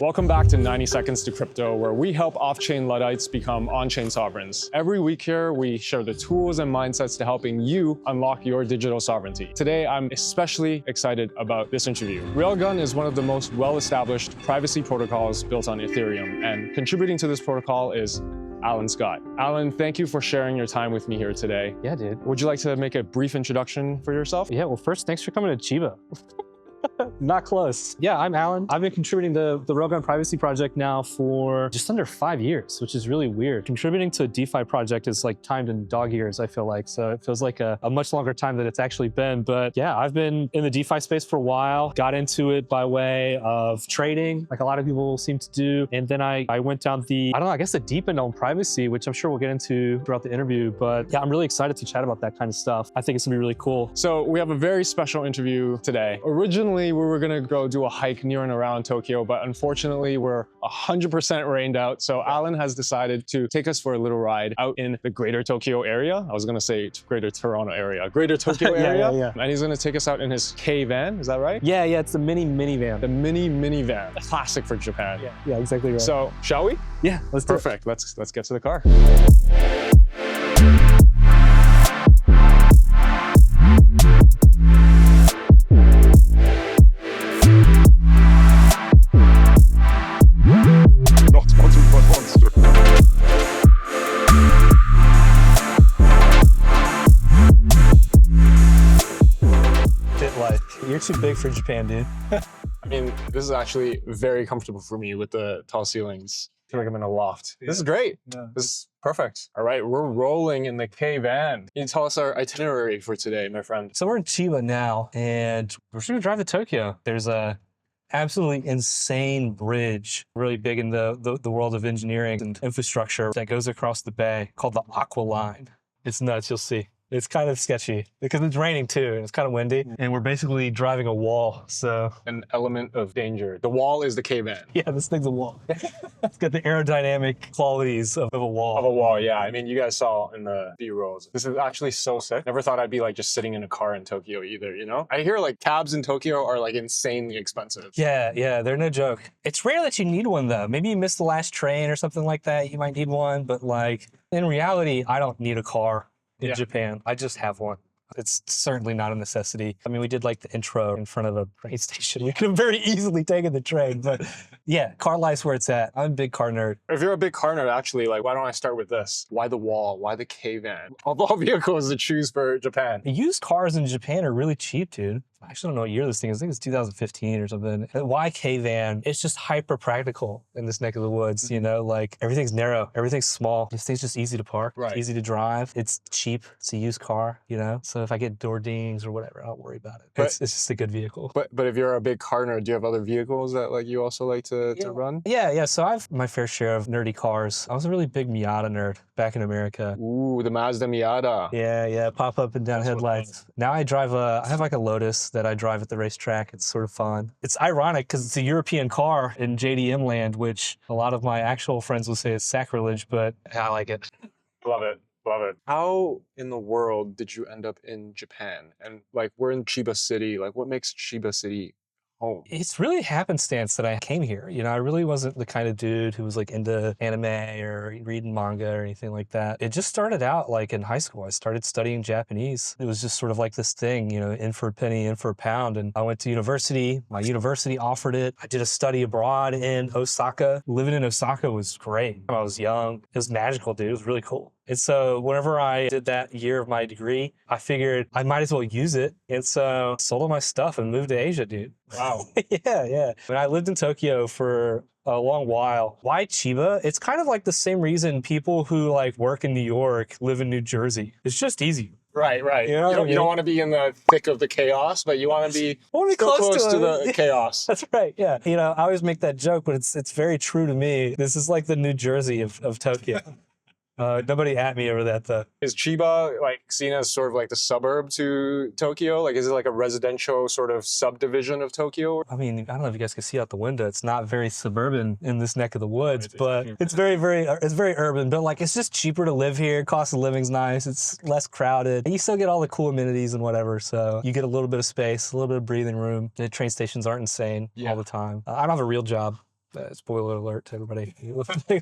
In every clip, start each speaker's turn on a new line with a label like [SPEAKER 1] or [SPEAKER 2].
[SPEAKER 1] Welcome back to 90 Seconds to Crypto, where we help off-chain Luddites become on-chain sovereigns. Every week here, we share the tools and mindsets to helping you unlock your digital sovereignty. Today, I'm especially excited about this interview. Railgun is one of the most well-established privacy protocols built on Ethereum, and contributing to this protocol is Alan Scott. Alan, thank you for sharing your time with me here today.
[SPEAKER 2] Yeah, dude.
[SPEAKER 1] Would you like to make a brief introduction for yourself?
[SPEAKER 2] Yeah, well, first, thanks for coming to Chiba. Not close. Yeah, I'm Alan. I've been contributing to the Railgun privacy project now for just under 5 years, which is really weird. Contributing to a DeFi project is like timed in dog years, I feel like. So it feels like a much longer time than it's actually been. But yeah, I've been in the DeFi space for a while, got into it by way of trading, like a lot of people seem to do. And then I went down I guess the deep end on privacy, which I'm sure we'll get into throughout the interview. But yeah, I'm really excited to chat about that kind of stuff. I think it's gonna be really cool.
[SPEAKER 1] So we have a very special interview today. Originally, we were gonna go do a hike near and around Tokyo, but unfortunately we're 100% rained out. So Alan has decided to take us for a little ride out in the greater Tokyo area. I was gonna say greater Toronto area, greater Tokyo area.
[SPEAKER 2] Yeah.
[SPEAKER 1] And he's gonna take us out in his K van, is that right?
[SPEAKER 2] Yeah, it's the minivan.
[SPEAKER 1] The minivan, classic for Japan.
[SPEAKER 2] Yeah, exactly right.
[SPEAKER 1] So shall we?
[SPEAKER 2] Yeah, let's do it.
[SPEAKER 1] Perfect, let's get to the car.
[SPEAKER 2] You're too big for Japan, dude.
[SPEAKER 1] I mean, this is actually very comfortable for me with the tall ceilings. I feel like I'm in a loft. Yeah. This is great. Yeah. This is perfect. All right, we're rolling in the K van. Can you tell us our itinerary for today, my friend?
[SPEAKER 2] So we're in Chiba now, and we're just gonna drive to Tokyo. There's a absolutely insane bridge, really big in the world of engineering and infrastructure, that goes across the bay called the Aqua Line. It's nuts, you'll see. It's kind of sketchy because it's raining too, and it's kind of windy, and we're basically driving a wall, so.
[SPEAKER 1] An element of danger. The wall is the K-van.
[SPEAKER 2] Yeah, this thing's a wall. It's got the aerodynamic qualities of a wall.
[SPEAKER 1] Of a wall, yeah. I mean, you guys saw in the B-rolls. This is actually so sick. Never thought I'd be like just sitting in a car in Tokyo either, you know? I hear like cabs in Tokyo are like insanely expensive.
[SPEAKER 2] Yeah, they're no joke. It's rare that you need one though. Maybe you missed the last train or something like that. You might need one, but like in reality, I don't need a car. In Japan, I just have one. It's certainly not a necessity. I mean, we did like the intro in front of a train station. We could have very easily taken the train, but yeah, car life's where it's at. I'm a big car nerd.
[SPEAKER 1] If you're a big car nerd, actually, like, why don't I start with this? Why the wall? Why the K-van? Of all vehicles to choose for Japan.
[SPEAKER 2] Used cars in Japan are really cheap, dude. I actually don't know what year this thing is. I think it's 2015 or something. Why K-van? It's just hyper practical in this neck of the woods, you know? Like, everything's narrow, everything's small. This thing's just easy to park,
[SPEAKER 1] right.
[SPEAKER 2] It's easy to drive. It's cheap. It's a used car, you know? So if I get door dings or whatever, I don't worry about it. It's just a good vehicle.
[SPEAKER 1] But if you're a big car nerd, do you have other vehicles that like you also like to run?
[SPEAKER 2] Yeah. So I have my fair share of nerdy cars. I was a really big Miata nerd back in America.
[SPEAKER 1] Ooh, the Mazda Miata.
[SPEAKER 2] Yeah, pop up and down headlights. Now I have like a Lotus that I drive at the racetrack. It's sort of fun. It's ironic because it's a European car in JDM land, which a lot of my actual friends will say is sacrilege, but I like it.
[SPEAKER 1] Love it. How in the world did you end up in Japan? And like, we're in Chiba City. Like, what makes Chiba City home?
[SPEAKER 2] It's really happenstance that I came here. You know, I really wasn't the kind of dude who was like into anime or reading manga or anything like that. It just started out like in high school. I started studying Japanese. It was just sort of like this thing, you know, in for a penny, in for a pound. And I went to university. My university offered it. I did a study abroad in Osaka. Living in Osaka was great. When I was young, it was magical, dude. It was really cool. And so whenever I did that year of my degree, I figured I might as well use it. And so I sold all my stuff and moved to Asia, dude.
[SPEAKER 1] Wow.
[SPEAKER 2] Yeah. When I lived in Tokyo for a long while. Why Chiba? It's kind of like the same reason people who like work in New York live in New Jersey. It's just easy.
[SPEAKER 1] Right. You don't want to be in the thick of the chaos, but you want to be close to the chaos.
[SPEAKER 2] That's right, yeah. You know, I always make that joke, but it's very true to me. This is like the New Jersey of Tokyo. Nobody at me over that though.
[SPEAKER 1] Is Chiba like seen as sort of like the suburb to Tokyo? Like, is it like a residential sort of subdivision of Tokyo?
[SPEAKER 2] I mean, I don't know if you guys can see out the window. It's not very suburban in this neck of the woods, but it's very urban. But like, it's just cheaper to live here. Cost of living's nice. It's less crowded. And you still get all the cool amenities and whatever. So you get a little bit of space, a little bit of breathing room. The train stations aren't insane all the time. I don't have a real job. Spoiler alert to everybody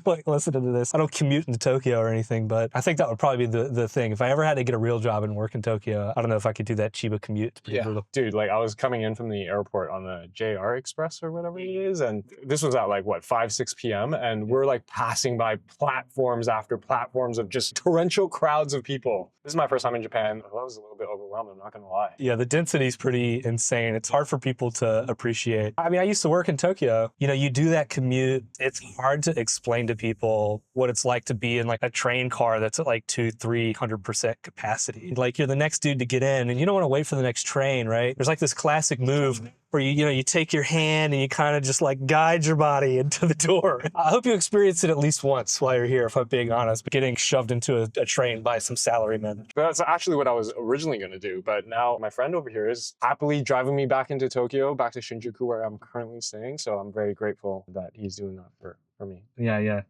[SPEAKER 2] like listening to this. I don't commute into Tokyo or anything, but I think that would probably be the thing. If I ever had to get a real job and work in Tokyo, I don't know if I could do that Chiba commute. It's pretty brutal.
[SPEAKER 1] Dude, like I was coming in from the airport on the JR Express or whatever it is, and this was at like what 5, 6 p.m. and we're like passing by platforms after platforms of just torrential crowds of people. This is my first time in Japan. I was a little bit overwhelmed, I'm not gonna lie.
[SPEAKER 2] Yeah, the density is pretty insane. It's hard for people to appreciate. I mean, I used to work in Tokyo. You know, you do that commute. It's hard to explain to people what it's like to be in like a train car that's at like 200-300% capacity. Like you're the next dude to get in and you don't want to wait for the next train, right? There's like this classic move where you take your hand and you kind of just like guide your body into the door. I hope you experience it at least once while you're here, if I'm being honest, getting shoved into a train by some salarymen.
[SPEAKER 1] That's actually what I was originally going to do, but now my friend over here is happily driving me back into Tokyo, back to Shinjuku where I'm currently staying, so I'm very grateful that he's doing that for me.
[SPEAKER 2] Yeah.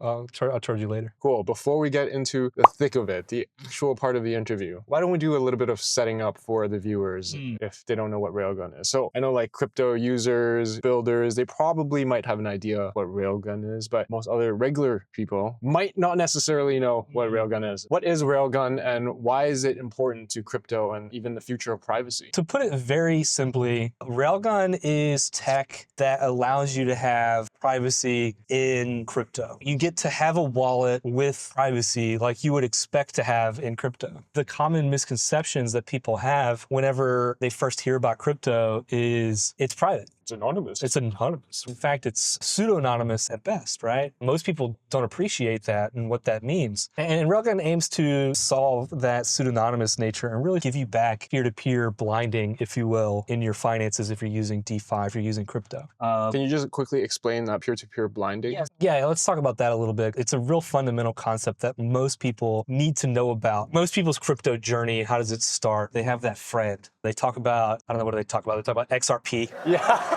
[SPEAKER 2] I'll charge you later.
[SPEAKER 1] Cool. Before we get into the thick of it, the actual part of the interview, why don't we do a little bit of setting up for the viewers if they don't know what Railgun is? So I know like crypto users, builders, they probably might have an idea what Railgun is, but most other regular people might not necessarily know what Railgun is. What is Railgun and why is it important to crypto and even the future of privacy?
[SPEAKER 2] To put it very simply, Railgun is tech that allows you to have privacy in crypto. You get to have a wallet with privacy like you would expect to have in crypto. The common misconceptions that people have whenever they first hear about crypto is it's private.
[SPEAKER 1] It's anonymous.
[SPEAKER 2] It's anonymous. In fact, it's pseudo-anonymous at best, right? Most people don't appreciate that and what that means. And Railgun aims to solve that pseudo-anonymous nature and really give you back peer-to-peer blinding, if you will, in your finances if you're using DeFi, if you're using crypto.
[SPEAKER 1] Can you just quickly explain that peer-to-peer blinding?
[SPEAKER 2] Yeah, let's talk about that a little bit. It's a real fundamental concept that most people need to know about. Most people's crypto journey, how does it start? They have that friend. They talk about, I don't know, what do they talk about? They talk about XRP.
[SPEAKER 1] Yeah.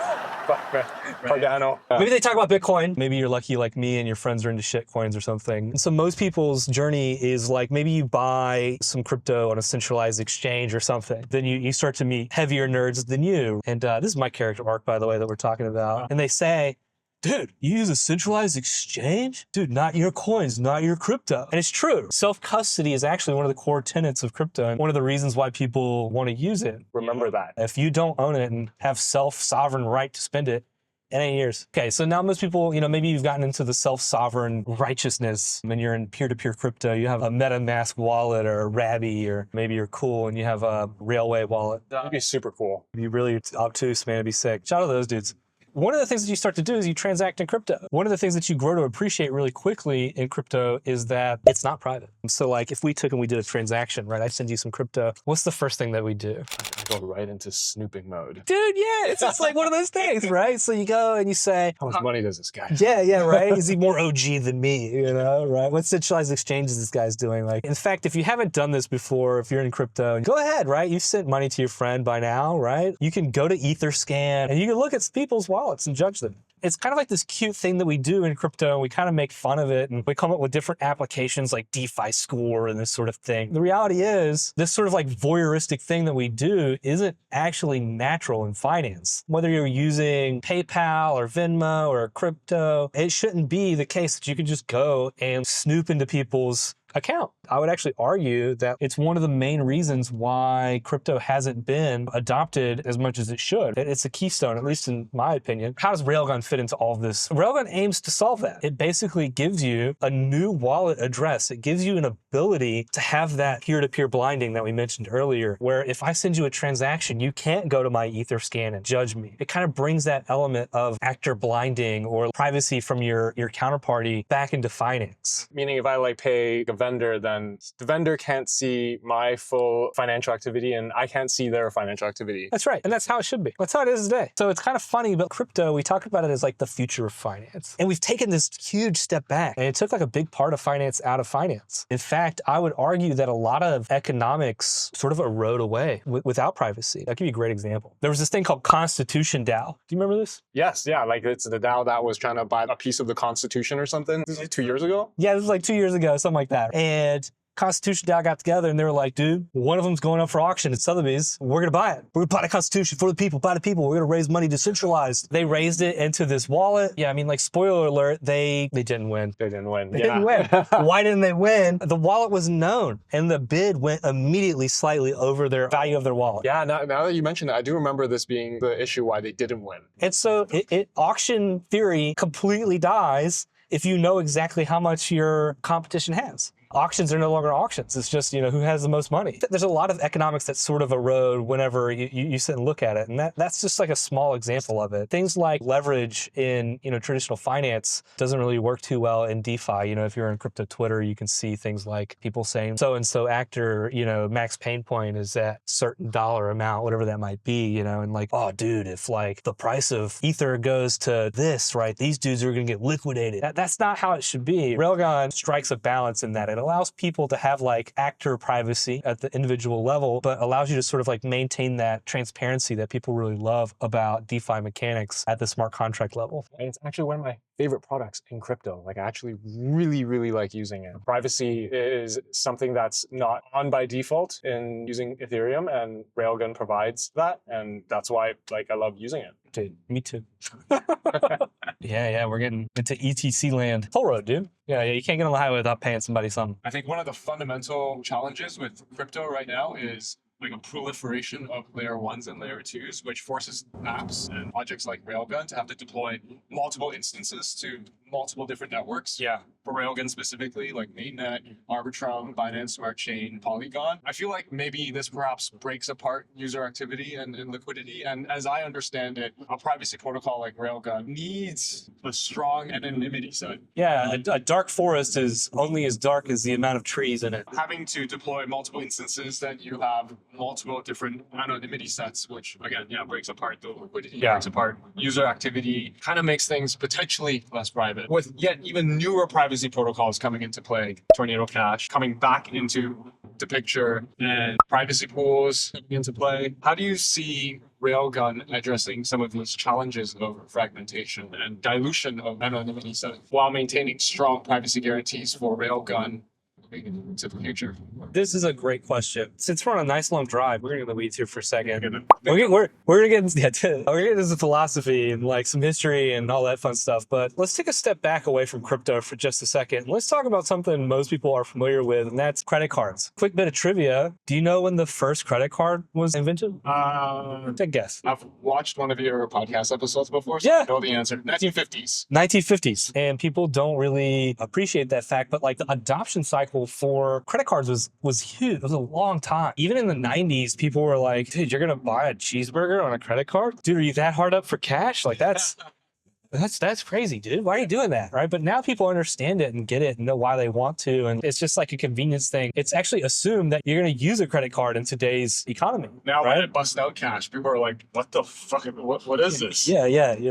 [SPEAKER 1] Cardano.
[SPEAKER 2] Maybe they talk about Bitcoin. Maybe you're lucky like me and your friends are into shit coins or something. And so most people's journey is like maybe you buy some crypto on a centralized exchange or something. Then you start to meet heavier nerds than you. And this is my character arc, by the way, that we're talking about. And they say, dude, you use a centralized exchange? Dude, not your coins, not your crypto. And it's true. Self-custody is actually one of the core tenets of crypto and one of the reasons why people want to use it.
[SPEAKER 1] Remember that.
[SPEAKER 2] If you don't own it and have self-sovereign right to spend it, it ain't yours. Okay, so now most people, maybe you've gotten into the self-sovereign righteousness and you're in peer-to-peer crypto. You have a MetaMask wallet or a Rabby, or maybe you're cool and you have a Railway wallet.
[SPEAKER 1] That'd be super cool.
[SPEAKER 2] Be really obtuse, man. It'd be sick. Shout out to those dudes. One of the things that you start to do is you transact in crypto. One of the things that you grow to appreciate really quickly in crypto is that it's not private. So like if we took and we did a transaction, right? I send you some crypto. What's the first thing that we do?
[SPEAKER 1] I go right into snooping mode.
[SPEAKER 2] Dude, yeah, it's just like one of those things, right? So you go and you say,
[SPEAKER 1] how much money does this guy have?
[SPEAKER 2] Yeah, right? Is he more OG than me, right? What centralized exchange is this guy's doing? Like, in fact, if you haven't done this before, if you're in crypto, go ahead, right? You've sent money to your friend by now, right? You can go to Etherscan and you can look at people's wallets and judge them. It's kind of like this cute thing that we do in crypto, and we kind of make fun of it, and we come up with different applications like DeFi Score and this sort of thing. The reality is, this sort of like voyeuristic thing that we do isn't actually natural in finance. Whether you're using PayPal or Venmo or crypto, it shouldn't be the case that you can just go and snoop into people's account. I would actually argue that it's one of the main reasons why crypto hasn't been adopted as much as it should. It's a keystone, at least in my opinion. How does Railgun fit into all of this? Railgun aims to solve that. It basically gives you a new wallet address. It gives you an ability to have that peer-to-peer blinding that we mentioned earlier, where if I send you a transaction, you can't go to my Etherscan and judge me. It kind of brings that element of actor blinding or privacy from your counterparty back into finance.
[SPEAKER 1] Meaning if I like pay a vendor, then the vendor can't see my full financial activity and I can't see their financial activity.
[SPEAKER 2] That's right. And that's how it should be. That's how it is today. So it's kind of funny, but crypto, we talk about it as like the future of finance. And we've taken this huge step back, and it took like a big part of finance out of finance. In fact, I would argue that a lot of economics sort of erode away without privacy. I'll give you a great example. There was this thing called Constitution DAO. Do you remember this?
[SPEAKER 1] Yes, yeah, like it's the DAO that was trying to buy a piece of the Constitution or something. This is 2 years ago?
[SPEAKER 2] Yeah, this was like 2 years ago, something like that. And Constitution DAO got together and they were like, dude, one of them's going up for auction at Sotheby's. We're going to buy it. We're going to buy the Constitution for the people, by the people. We're going to raise money decentralized. They raised it into this wallet. Yeah, I mean, like, spoiler alert, they didn't win.
[SPEAKER 1] They didn't win.
[SPEAKER 2] They didn't win. Why didn't they win? The wallet was known and the bid went immediately slightly over their value of their wallet.
[SPEAKER 1] Yeah, now that you mention it, I do remember this being the issue why they didn't win.
[SPEAKER 2] And so auction theory completely dies if you know exactly how much your competition has. Auctions are no longer auctions. It's just, who has the most money. There's a lot of economics that sort of erode whenever you sit and look at it. And that's just like a small example of it. Things like leverage in, traditional finance doesn't really work too well in DeFi. If you're in crypto Twitter, you can see things like people saying so-and-so actor, max pain point is that certain dollar amount, whatever that might be, and like, oh, dude, if like the price of Ether goes to this, right, these dudes are going to get liquidated. That's not how it should be. Railgun strikes a balance in that. It allows people to have like actor privacy at the individual level, but allows you to sort of like maintain that transparency that people really love about DeFi mechanics at the smart contract level.
[SPEAKER 1] And it's actually one of my favorite products in crypto. Like, I actually really, really like using it. Privacy is something that's not on by default in using Ethereum, and Railgun provides that. And that's why I love using it.
[SPEAKER 2] Dude, me too. Yeah, we're getting into ETC land. Toll road, dude. Yeah, you can't get on the highway without paying somebody something.
[SPEAKER 1] I think one of the fundamental challenges with crypto right now is like a proliferation of layer ones and layer twos, which forces apps and projects like Railgun to have to deploy multiple instances to multiple different networks.
[SPEAKER 2] Yeah.
[SPEAKER 1] For Railgun specifically, like Mainnet, Arbitrum, Binance Smart Chain, Polygon. I feel like maybe this perhaps breaks apart user activity and liquidity. And as I understand it, a privacy protocol like Railgun needs a strong anonymity set.
[SPEAKER 2] Yeah, a dark forest is only as dark as the amount of trees in it.
[SPEAKER 1] Having to deploy multiple instances, then you have multiple different anonymity sets, which again, breaks apart the liquidity, breaks apart user activity, kind of makes things potentially less private. With yet even newer privacy protocols coming into play, Tornado Cash coming back into the picture, and privacy pools coming into play. How do you see Railgun addressing some of these challenges of fragmentation and dilution of anonymity settings while maintaining strong privacy guarantees for Railgun into the future?
[SPEAKER 2] This is a great question. Since we're on a nice long drive, we're gonna get in the weeds here for a second. We're gonna get into philosophy and like some history and all that fun stuff. But let's take a step back away from crypto for just a second. Let's talk about something most people are familiar with, and that's credit cards. Quick bit of trivia. Do you know when the first credit card was invented? Take a guess.
[SPEAKER 1] I've watched one of your podcast episodes before, so I know the answer. 1950s.
[SPEAKER 2] 1950s. And people don't really appreciate that fact, but like the adoption cycle for credit cards was huge. It was a long time. Even in the 90s, people were like, dude, you're gonna buy a cheeseburger on a credit card? Dude, are you that hard up for cash? Like that's crazy, dude. Why are you doing that? Right? But now people understand it and get it and know why they want to. And it's just like a convenience thing. It's actually assumed that you're going to use a credit card in today's economy.
[SPEAKER 1] Now, when it busts out cash, people are like, what the fuck? What is this?
[SPEAKER 2] Yeah.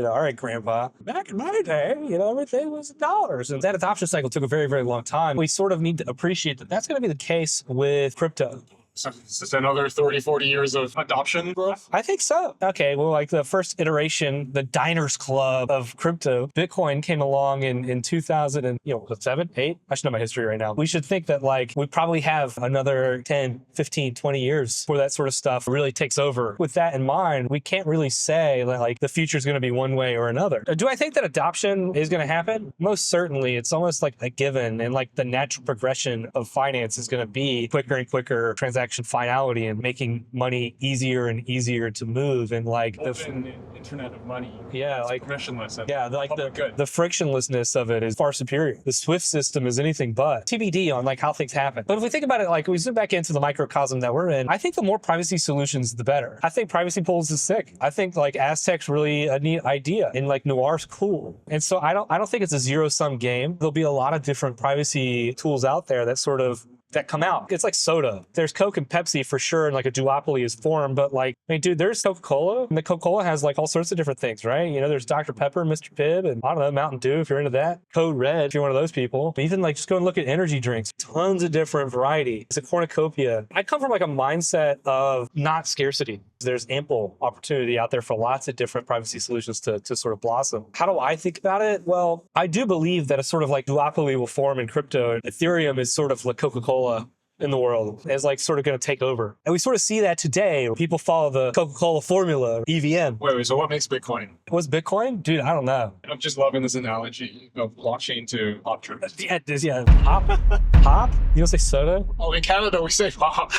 [SPEAKER 2] All right, grandpa. Back in my day, everything was dollars. And that adoption cycle took a very, very long time. We sort of need to appreciate that that's going to be the case with crypto.
[SPEAKER 1] So is this another 30, 40 years of adoption growth?
[SPEAKER 2] I think so. Okay, well, like the first iteration, the diners club of crypto, Bitcoin came along in 2007, 8? I should know my history right now. We should think that like we probably have another 10, 15, 20 years before that sort of stuff really takes over. With that in mind, we can't really say that like the future is going to be one way or another. Do I think that adoption is going to happen? Most certainly. It's almost like a given, and like the natural progression of finance is going to be quicker and quicker transaction finality and making money easier and easier to move, and like
[SPEAKER 1] the internet of money.
[SPEAKER 2] Yeah, like
[SPEAKER 1] frictionless.
[SPEAKER 2] Yeah, like the frictionlessness of it is far superior. The Swift system is anything but. TBD on like how things happen. But if we think about it, like we zoom back into the microcosm that we're in, I think the more privacy solutions, the better. I think privacy pools is sick. I think like Aztec's really a neat idea, and like Noir's cool. And so I don't think it's a zero-sum game. There'll be a lot of different privacy tools out there that come out. It's like soda. There's Coke and Pepsi for sure, and like a duopoly is formed, but like, I mean, dude, there's Coca-Cola, and the Coca-Cola has like all sorts of different things, right? There's Dr. Pepper, Mr. Pibb, and I don't know, Mountain Dew, if you're into that. Code Red, if you're one of those people. But even like, just go and look at energy drinks. Tons of different variety. It's a cornucopia. I come from like a mindset of not scarcity. There's ample opportunity out there for lots of different privacy solutions to sort of blossom. How do I think about it? Well, I do believe that a sort of like duopoly will form in crypto. Ethereum is sort of like Coca-Cola in the world is like sort of going to take over. And we sort of see that today. People follow the Coca-Cola formula, EVM.
[SPEAKER 1] Wait, so what makes Bitcoin?
[SPEAKER 2] What's Bitcoin? Dude, I don't know.
[SPEAKER 1] I'm just loving this analogy of blockchain to options.
[SPEAKER 2] Yeah, pop? Pop? You don't say soda?
[SPEAKER 1] Oh, in Canada, we say pop.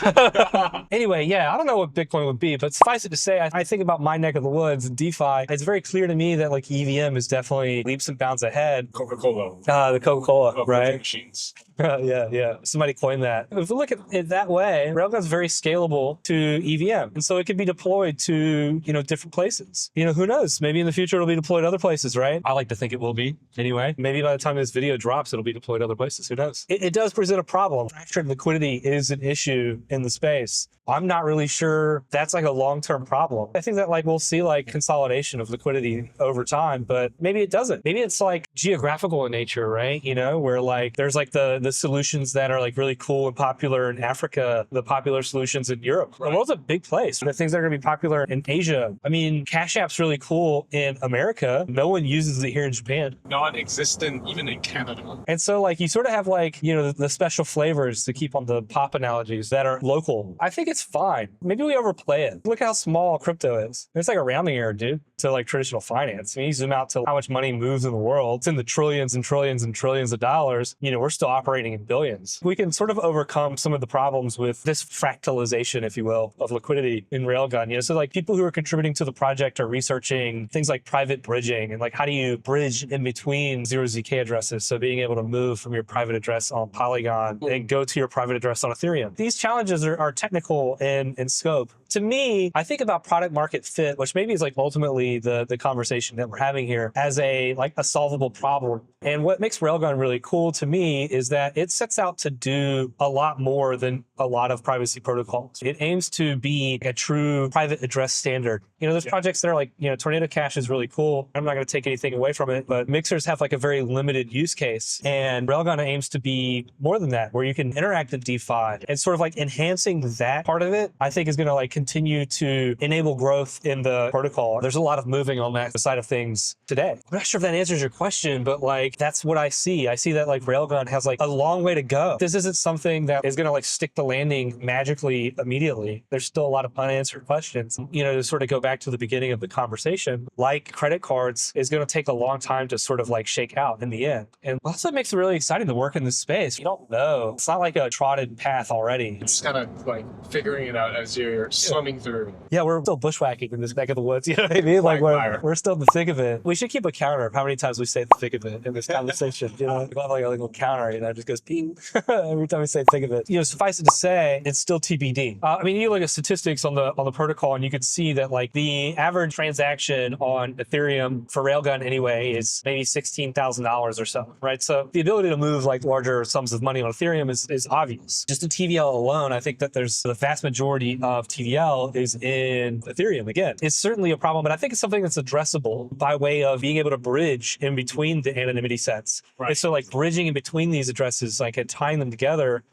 [SPEAKER 2] Anyway, yeah, I don't know what Bitcoin would be, but suffice it to say, I think about my neck of the woods and DeFi. It's very clear to me that like EVM is definitely leaps and bounds ahead.
[SPEAKER 1] Coca-Cola.
[SPEAKER 2] The Coca-Cola, right?
[SPEAKER 1] Machines.
[SPEAKER 2] Yeah. Somebody coined that. If we look at it that way, Railgun's very scalable to EVM. And so it could be deployed to, different places. Who knows? Maybe in the future it'll be deployed other places, right? I like to think it will be anyway. Maybe by the time this video drops, it'll be deployed other places. Who knows? It does present a problem. Fractured liquidity is an issue in the space. I'm not really sure that's like a long-term problem. I think that like we'll see like consolidation of liquidity over time, but maybe it doesn't. Maybe it's like geographical in nature, right? Where like there's like the solutions that are like really cool and popular in Africa, the popular solutions in Europe. Right. The world's a big place. The things that are going to be popular in Asia. I mean, Cash App's really cool in America. No one uses it here in Japan.
[SPEAKER 1] Non-existent even in Canada.
[SPEAKER 2] And so like you sort of have like, the special flavors to keep on the pop analogies that are local. I think it's fine. Maybe we overplay it. Look how small crypto is. It's like a rounding error, dude, to like traditional finance. I mean, you zoom out to how much money moves in the world. It's in the trillions and trillions and trillions of dollars. We're still operating in billions. We can sort of overcome some of the problems with this fractalization, if you will, of liquidity in Railgun. So like people who are contributing to the project are researching things like private bridging and like how do you bridge in between 0ZK addresses? So being able to move from your private address on Polygon and go to your private address on Ethereum. These challenges are technical in scope. To me, I think about product market fit, which maybe is like ultimately the conversation that we're having here as a solvable problem. And what makes Railgun really cool to me is that it sets out to do a lot more than a lot of privacy protocols. It aims to be a true private address standard. There's projects that are like, Tornado Cash is really cool. I'm not going to take anything away from it, but mixers have like a very limited use case. And Railgun aims to be more than that, where you can interact with DeFi and sort of like enhancing that part of it, I think is going to like continue to enable growth in the protocol. There's a lot of moving on that side of things today. I'm not sure if that answers your question, but like that's what I see. I see that like Railgun has like a long way to go. This isn't something that is going to like stick the landing magically immediately. There's still a lot of unanswered questions. To sort of go back to the beginning of the conversation, like credit cards is going to take a long time to sort of like shake out in the end. And that's what makes it really exciting to work in this space. You don't know. It's not like a trodden path already.
[SPEAKER 1] It's kind of like figuring it out as you're swimming through.
[SPEAKER 2] Yeah, we're still bushwhacking in this neck of the woods. You know what I mean? Like we're still in the thick of it. We should keep a counter of how many times we say the thick of it in this conversation. We'll have like a little counter, it just goes ping every time we say thick of it. Suffice it to say, it's still TBD. You look at statistics on the protocol, and you can see that like the average transaction on Ethereum for Railgun anyway is maybe $16,000 or so, right? So the ability to move like larger sums of money on Ethereum is obvious. Just in TVL alone, I think that there's the vast majority of TVL is in Ethereum. Again, it's certainly a problem, but I think it's something that's addressable by way of being able to bridge in between the anonymity sets. Right. And so like bridging in between these addresses, like and tying them together,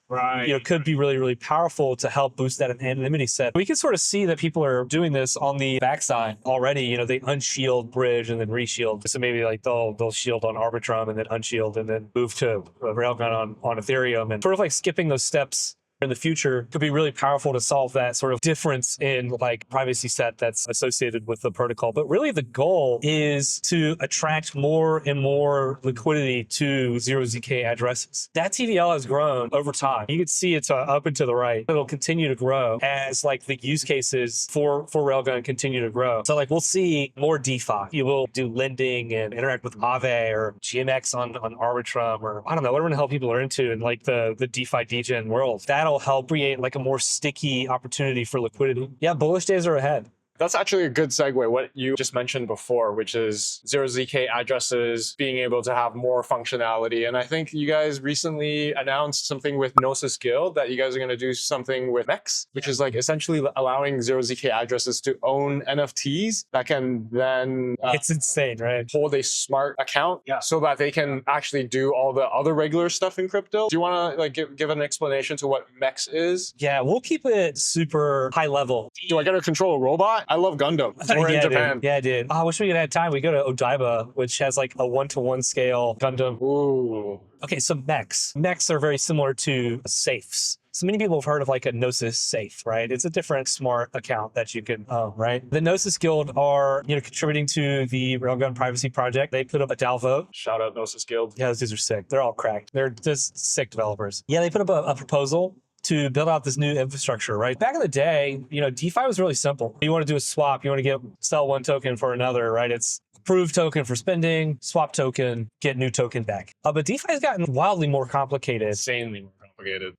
[SPEAKER 2] could be really, really powerful to help boost that anonymity set. We can sort of see that people are doing this on the backside already. They unshield, bridge, and then reshield. So maybe like they'll shield on Arbitrum and then unshield and then move to Railgun on Ethereum, and sort of like skipping those steps in the future could be really powerful to solve that sort of difference in like privacy set that's associated with the protocol. But really the goal is to attract more and more liquidity to 0ZK addresses. That TVL has grown over time. You can see it's up and to the right. It'll continue to grow as like the use cases for Railgun continue to grow. So like we'll see more DeFi. You will do lending and interact with Aave or GMX on Arbitrum, or I don't know, whatever the hell people are into in like the DeFi degen world. That'll help create like a more sticky opportunity for liquidity. Yeah, bullish days are ahead.
[SPEAKER 1] That's actually a good segue, what you just mentioned before, which is 0ZK addresses being able to have more functionality. And I think you guys recently announced something with Gnosis Guild that you guys are going to do something with Mechs, which is like essentially allowing 0ZK addresses to own NFTs that can then
[SPEAKER 2] it's insane, right?
[SPEAKER 1] Hold a smart account so that they can actually do all the other regular stuff in crypto. Do you want to like give an explanation to what Mechs is?
[SPEAKER 2] Yeah, we'll keep it super high level.
[SPEAKER 1] Do I get to control a robot I love Gundam. We're in Japan.
[SPEAKER 2] Dude. Yeah, dude. Oh, I wish we had time. We go to Odaiba, which has like a 1-to-1 scale Gundam.
[SPEAKER 1] Ooh.
[SPEAKER 2] Okay, so mechs. Mechs are very similar to safes. So many people have heard of like a Gnosis safe, right? It's a different smart account that you can own, right? The Gnosis Guild are, contributing to the Railgun Privacy Project. They put up a DAO vote.
[SPEAKER 1] Shout out Gnosis Guild.
[SPEAKER 2] Yeah, those dudes are sick. They're all cracked. They're just sick developers. Yeah, they put up a proposal to build out this new infrastructure, right? Back in the day, DeFi was really simple. You want to do a swap, you want to sell one token for another, right? It's approved token for spending, swap token, get new token back. But DeFi has gotten wildly more complicated.
[SPEAKER 1] Insanely more complicated.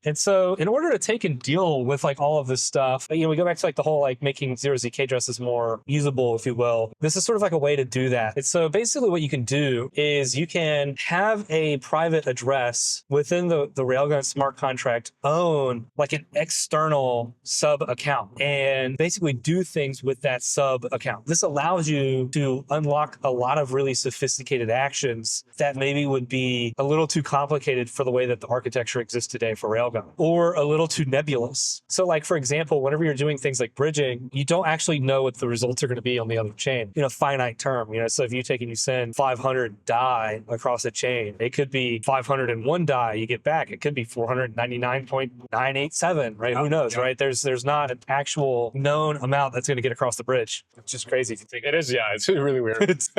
[SPEAKER 2] And so in order to take and deal with like all of this stuff, we go back to like the whole like making 0ZK addresses more usable, if you will. This is sort of like a way to do that. And so basically what you can do is you can have a private address within the Railgun smart contract own like an external sub account and basically do things with that sub account. This allows you to unlock a lot of really sophisticated actions that maybe would be a little too complicated for the way that the architecture exists today for Railgun, or a little too nebulous. So like, for example, whenever you're doing things like bridging, you don't actually know what the results are going to be on the other chain, finite term, so if you take and you send 500 DAI across a chain, it could be 501 DAI you get back. It could be 499.987, right? Who knows, right? There's not an actual known amount that's going to get across the bridge. It's just crazy.
[SPEAKER 1] It is, yeah. It's really weird.
[SPEAKER 2] It's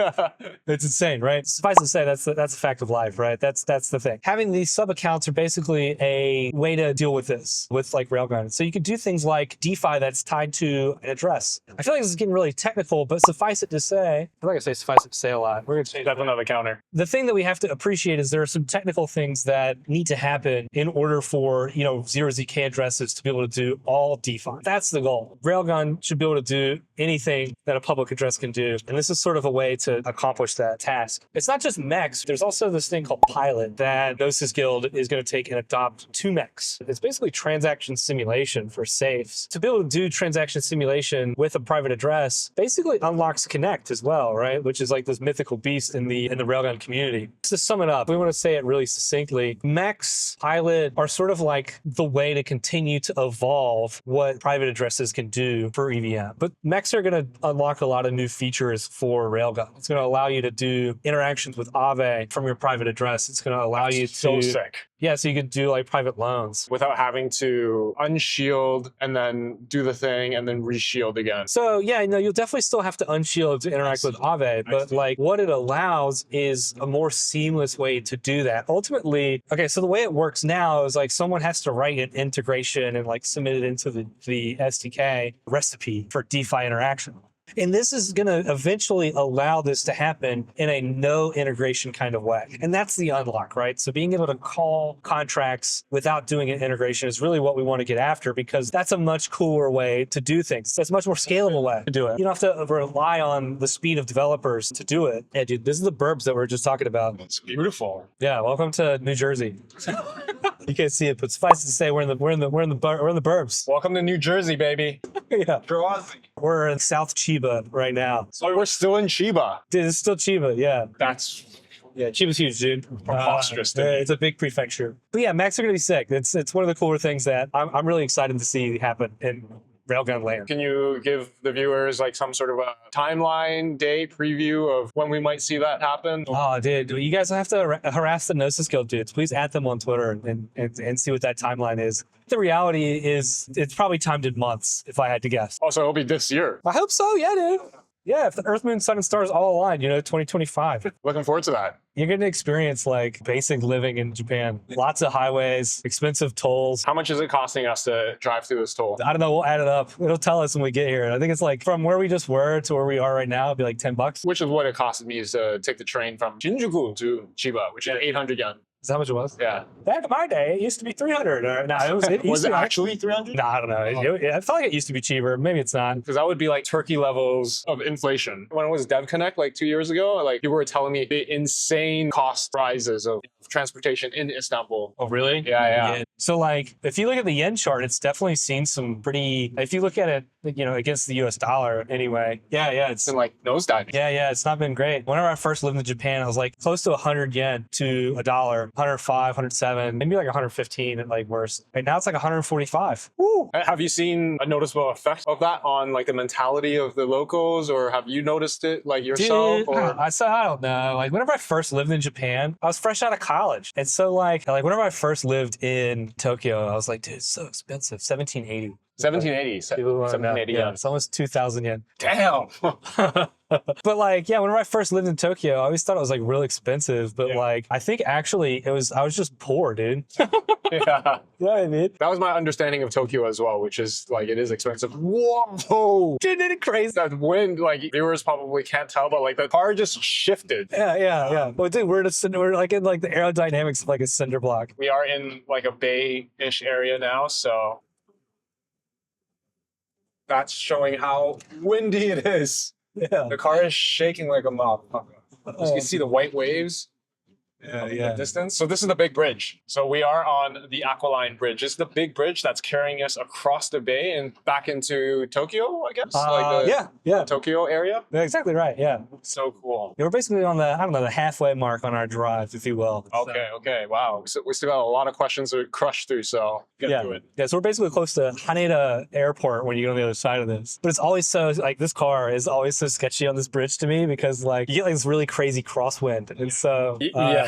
[SPEAKER 2] insane, right? Suffice to say, that's a fact of life, right? That's the thing. Having these sub accounts are basically a way to deal with this, with like Railgun. So you could do things like DeFi that's tied to an address. I feel like this is getting really technical, but suffice it to say, I feel like I say suffice it to say a lot.
[SPEAKER 1] We're going to change that to another counter.
[SPEAKER 2] The thing that we have to appreciate is there are some technical things that need to happen in order for, 0ZK addresses to be able to do all DeFi. That's the goal. Railgun should be able to do anything that a public address can do. And this is sort of a way to accomplish that task. It's not just Mechs. There's also this thing called Pilot that Gnosis Guild is going to take and adopt to Mechs. It's basically transaction simulation for safes. To be able to do transaction simulation with a private address basically unlocks Connect as well, right? Which is like this mythical beast in the Railgun community. To sum it up, we want to say it really succinctly. Mechs, Pilot are sort of like the way to continue to evolve what private addresses can do for EVM. But Mechs are going to unlock a lot of new features for Railgun. It's going to allow you to do interactions with Aave from your private address. It's going to allow you to...
[SPEAKER 1] So sick.
[SPEAKER 2] Yeah, so you could do like private loans.
[SPEAKER 1] Without having to unshield and then do the thing and then reshield again.
[SPEAKER 2] So yeah, you'll definitely still have to unshield to interact with Aave, but like what it allows is a more seamless way to do that. Ultimately, okay, so the way it works now is like someone has to write an integration and like submit it into the SDK recipe for DeFi interaction. And this is going to eventually allow this to happen in a no integration kind of way. And that's the unlock, right? So being able to call contracts without doing an integration is really what we want to get after, because that's a much cooler way to do things. That's a much more scalable way to do it. You don't have to rely on the speed of developers to do it. Yeah, dude, this is the burbs that we were just talking about.
[SPEAKER 1] It's beautiful.
[SPEAKER 2] Yeah, welcome to New Jersey. You can't see it, but suffice it to say, we're in the burbs.
[SPEAKER 1] Welcome to New Jersey, baby.
[SPEAKER 2] Yeah. We're in South Chiba right now.
[SPEAKER 1] So we're still in Chiba.
[SPEAKER 2] Dude, it's still Chiba, yeah. Yeah, Chiba's huge, dude.
[SPEAKER 1] Preposterous.
[SPEAKER 2] It's a big prefecture. But yeah, Mechs are going to be sick. It's one of the cooler things that I'm really excited to see happen in Railgun land.
[SPEAKER 1] Can you give the viewers like some sort of a timeline, day preview of when we might see that happen?
[SPEAKER 2] Oh, dude, you guys have to harass the Gnosis Guild dudes. Please add them on Twitter and see what that timeline is. The reality is it's probably timed in months, if I had to guess.
[SPEAKER 1] Also, it'll be this year.
[SPEAKER 2] I hope so, yeah, dude. Yeah, if the Earth, Moon, Sun, and Stars all align, 2025.
[SPEAKER 1] Looking forward to that.
[SPEAKER 2] You're going to experience like basic living in Japan. Lots of highways, expensive tolls.
[SPEAKER 1] How much is it costing us to drive through this toll?
[SPEAKER 2] I don't know. We'll add it up. It'll tell us when we get here. I think it's like from where we just were to where we are right now, it'd be like $10.
[SPEAKER 1] Which is what it costed me to take the train from Shinjuku to Chiba, which is 800 yen.
[SPEAKER 2] Is that how much it was?
[SPEAKER 1] Yeah.
[SPEAKER 2] Back in my day, it used to be 300. No,
[SPEAKER 1] was it actually 300?
[SPEAKER 2] No, I don't know. I felt like it used to be cheaper. Maybe it's not.
[SPEAKER 1] Because that would be like turkey levels of inflation. When it was DevConnect like 2 years ago, like people were telling me the insane cost rises of transportation in Istanbul.
[SPEAKER 2] Oh, really?
[SPEAKER 1] Yeah.
[SPEAKER 2] So like, if you look at the yen chart, it's definitely seen some pretty, if you look at it, against the US dollar anyway. Yeah. It's
[SPEAKER 1] It's been like nosediving.
[SPEAKER 2] Yeah, it's not been great. Whenever I first lived in Japan, I was like close to 100 yen to a dollar, 105, 107, maybe like 115 at like worst. Right now it's like 145.
[SPEAKER 1] Woo. Have you seen a noticeable effect of that on like the mentality of the locals, or have you noticed it like yourself?
[SPEAKER 2] Dude,
[SPEAKER 1] Or
[SPEAKER 2] I don't know. Like whenever I first lived in Japan, I was fresh out of college. And so like whenever I first lived in Tokyo, I was like, dude, it's so expensive. 1780.
[SPEAKER 1] 1780, 1780
[SPEAKER 2] Yeah,
[SPEAKER 1] yen.
[SPEAKER 2] it's almost 2,000 yen.
[SPEAKER 1] Damn.
[SPEAKER 2] But like, yeah, whenever I first lived in Tokyo, I always thought it was like really expensive. But like, I think actually I was just poor, dude.
[SPEAKER 1] Yeah.
[SPEAKER 2] You know what I mean?
[SPEAKER 1] That was my understanding of Tokyo as well, which is like it is expensive. Whoa!
[SPEAKER 2] Dude, isn't it crazy?
[SPEAKER 1] That wind, like viewers probably can't tell, but like the car just shifted.
[SPEAKER 2] Yeah. Well, dude, we're like in like the aerodynamics of like a cinder block.
[SPEAKER 1] We are in like a bay-ish area now, so that's showing how windy it is.
[SPEAKER 2] Yeah.
[SPEAKER 1] The car is shaking like a motherfucker. You can see the white waves. In the distance. So this is the big bridge. So we are on the Aqualine Bridge. This is the big bridge that's carrying us across the bay and back into Tokyo, I guess.
[SPEAKER 2] Yeah.
[SPEAKER 1] Tokyo area.
[SPEAKER 2] Yeah, exactly right. Yeah.
[SPEAKER 1] So cool.
[SPEAKER 2] We're basically on the, I don't know, the halfway mark on our drive, if you will.
[SPEAKER 1] Okay. Wow. So we still got a lot of questions to crush through, so get to it.
[SPEAKER 2] Yeah, so we're basically close to Haneda Airport when you go on the other side of this. But it's always so, like, this car is always so sketchy on this bridge to me because, like, you get like this really crazy crosswind. And so,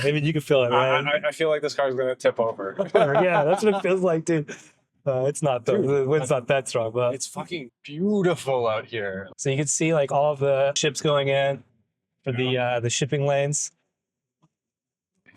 [SPEAKER 2] maybe you can feel it, right?
[SPEAKER 1] I feel like this car is going to tip over.
[SPEAKER 2] Yeah, that's what it feels like, dude. It's not, the wind's not that strong, but
[SPEAKER 1] it's fucking beautiful out here.
[SPEAKER 2] So you can see like all of the ships going in for the shipping lanes.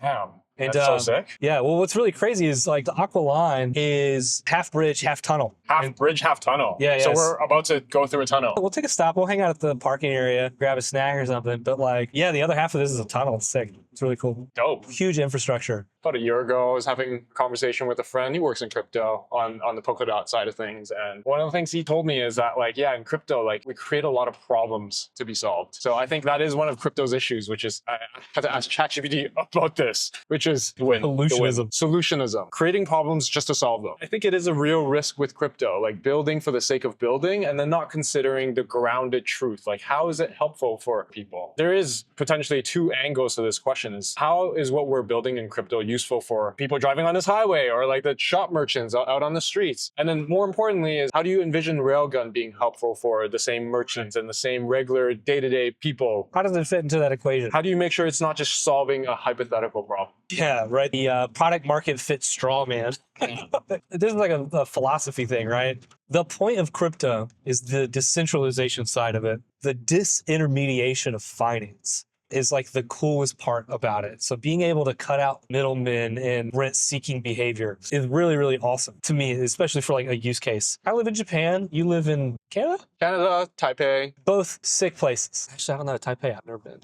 [SPEAKER 1] Damn.
[SPEAKER 2] And,
[SPEAKER 1] that's so sick.
[SPEAKER 2] Yeah, well, what's really crazy is like the Aqua Line is half bridge, half tunnel.
[SPEAKER 1] Half bridge, half tunnel.
[SPEAKER 2] Yeah.
[SPEAKER 1] So we're about to go through a tunnel.
[SPEAKER 2] We'll take a stop. We'll hang out at the parking area, grab a snack or something. But like, yeah, the other half of this is a tunnel. It's sick. It's really cool.
[SPEAKER 1] Dope.
[SPEAKER 2] Huge infrastructure.
[SPEAKER 1] About a year ago, I was having a conversation with a friend. He works in crypto on the Polkadot side of things. And one of the things he told me is that, like, yeah, in crypto, like, we create a lot of problems to be solved. So I think that is one of crypto's issues, which is, I had to ask ChatGPT about this, which is the win. Solutionism. Creating problems just to solve them. I think it is a real risk with crypto, like building for the sake of building and then not considering the grounded truth. Like, how is it helpful for people? There is potentially two angles to this question. Is how is what we're building in crypto useful for people driving on this highway or like the shop merchants out on the streets? And then more importantly is how do you envision Railgun being helpful for the same merchants and the same regular day-to-day people?
[SPEAKER 2] How does it fit into that equation?
[SPEAKER 1] How do you make sure it's not just solving a hypothetical problem?
[SPEAKER 2] Yeah, right. The product market fit straw man. This is like a philosophy thing, right? The point of crypto is the decentralization side of it. The disintermediation of finance is like the coolest part about it. So being able to cut out middlemen and rent-seeking behavior is really, really awesome to me, especially for like a use case. I live in Japan. You live in Canada?
[SPEAKER 1] Canada, Taipei.
[SPEAKER 2] Both sick places. Actually, I don't know Taipei. I've never been.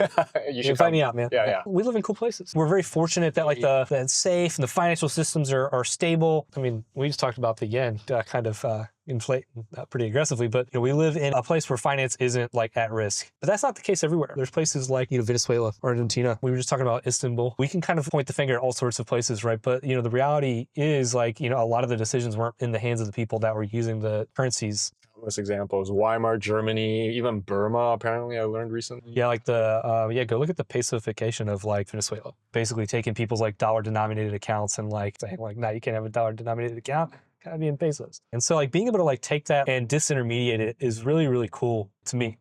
[SPEAKER 1] You should
[SPEAKER 2] find me out, man.
[SPEAKER 1] Yeah.
[SPEAKER 2] We live in cool places. We're very fortunate that like the safe and the financial systems are stable. I mean, we just talked about the yen kind of inflate pretty aggressively, but we live in a place where finance isn't like at risk. But that's not the case everywhere. There's places like Venezuela or Argentina. We were just talking about Istanbul. We can kind of point the finger at all sorts of places, right? But the reality is like a lot of the decisions weren't in the hands of the people that were using the currencies.
[SPEAKER 1] Countless examples: Weimar, Germany, even Burma. Apparently, I learned recently.
[SPEAKER 2] Yeah, like go look at the pesoification of like Venezuela. Basically, taking people's like dollar-denominated accounts and like saying like, no, you can't have a dollar-denominated account. Gotta be in pesos. And so like being able to like take that and disintermediate it is really, really cool to me.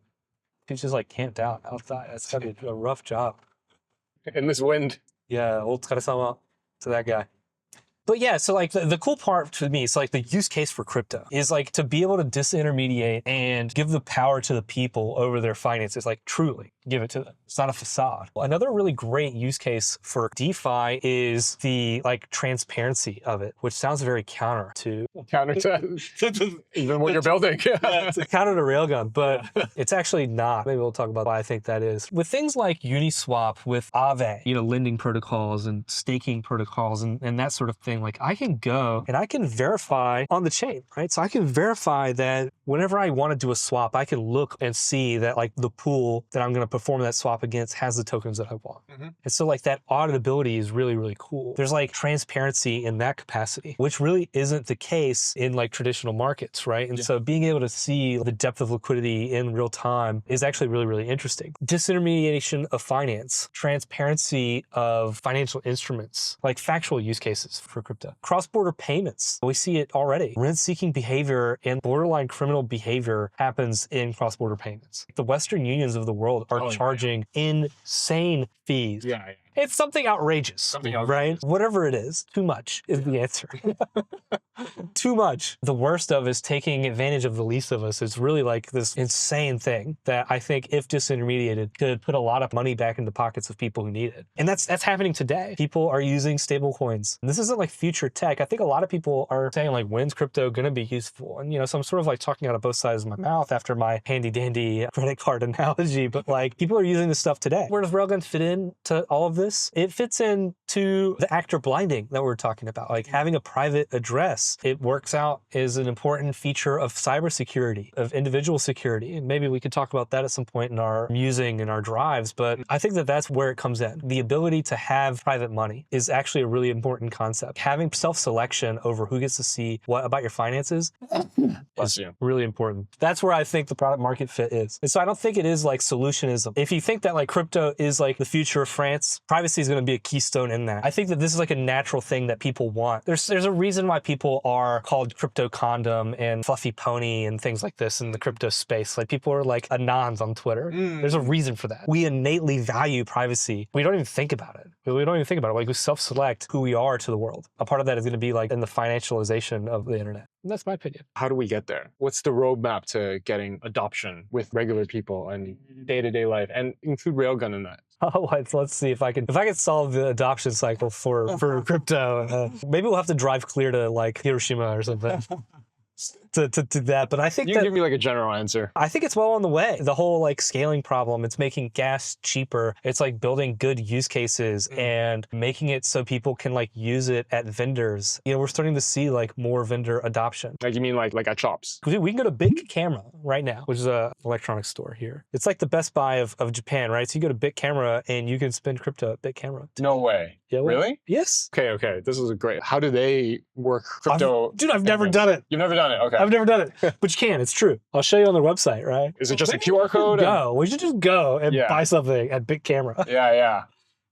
[SPEAKER 2] It's just like camped out outside. That's gotta be a rough job.
[SPEAKER 1] In this wind.
[SPEAKER 2] Yeah, otsukare-sama to that guy. But yeah, so like the cool part to me, it's like the use case for crypto is like to be able to disintermediate and give the power to the people over their finances, like truly give it to them. It's not a facade. Another really great use case for DeFi is the like transparency of it, which sounds very counter to
[SPEAKER 1] even what you're building.
[SPEAKER 2] It's counter to Railgun, but it's actually not. Maybe we'll talk about why I think that is. With things like Uniswap, with Aave, lending protocols and staking protocols and that sort of thing, like I can go and I can verify on the chain, right? So I can verify that whenever I want to do a swap, I can look and see that like the pool that I'm going to perform that swap against has the tokens that I want. And so like that auditability is really, really cool. There's like transparency in that capacity, which really isn't the case in like traditional markets, right? And so being able to see the depth of liquidity in real time is actually really, really interesting. Disintermediation of finance, transparency of financial instruments, like factual use cases for crypto. Cross-border payments, we see it already. Rent-seeking behavior and borderline criminal behavior happens in cross-border payments. The Western unions of the world are charging insane fees. It's something outrageous, right? Whatever it is, too much is the answer. Too much. The worst of is taking advantage of the least of us. It's really like this insane thing that I think, if disintermediated, could put a lot of money back in the pockets of people who need it. And that's happening today. People are using stable coins. This isn't like future tech. I think a lot of people are saying like, when's crypto gonna be useful? And so I'm sort of like talking out of both sides of my mouth after my handy dandy credit card analogy, but like people are using this stuff today. Where does Railgun fit in to all of this? It fits into the actor blinding that we're talking about, like having a private address. It works out as an important feature of cybersecurity, of individual security. And maybe we could talk about that at some point in our musing and our drives, but I think that that's where it comes in. The ability to have private money is actually a really important concept. Having self-selection over who gets to see what about your finances is really important. That's where I think the product market fit is. And so I don't think it is like solutionism. If you think that like crypto is like the future of France, privacy is going to be a keystone in that. I think that this is like a natural thing that people want. There's a reason why people are called crypto condom and fluffy pony and things like this in the crypto space. Like people are like anons on Twitter. There's a reason for that. We innately value privacy. We don't even think about it. We don't even think about it. Like we self-select who we are to the world. A part of that is going to be like in the financialization of the internet. And that's my opinion.
[SPEAKER 1] How do we get there? What's the roadmap to getting adoption with regular people and day-to-day life, and include Railgun in that?
[SPEAKER 2] Oh, let's see if I can solve the adoption cycle for crypto. Maybe we'll have to drive clear to like Hiroshima or something. To that, but I think
[SPEAKER 1] you can give me like a general answer.
[SPEAKER 2] I think it's well on the way. The whole like scaling problem, it's making gas cheaper. It's like building good use cases and making it so people can like use it at vendors. We're starting to see like more vendor adoption.
[SPEAKER 1] Like you mean like at shops?
[SPEAKER 2] We can go to Big Camera right now, which is a electronics store here. It's like the Best Buy of Japan, right? So you go to Big Camera and you can spend crypto at Big Camera.
[SPEAKER 1] No way.
[SPEAKER 2] Yeah,
[SPEAKER 1] really?
[SPEAKER 2] Yes.
[SPEAKER 1] Okay. This is great. How do they work crypto?
[SPEAKER 2] Dude, I've never done it.
[SPEAKER 1] You've never done it? Okay.
[SPEAKER 2] I've never done it, but you can. It's true. I'll show you on their website, right?
[SPEAKER 1] Is it just a QR code?
[SPEAKER 2] We should just go and buy something at Big Camera.
[SPEAKER 1] Yeah.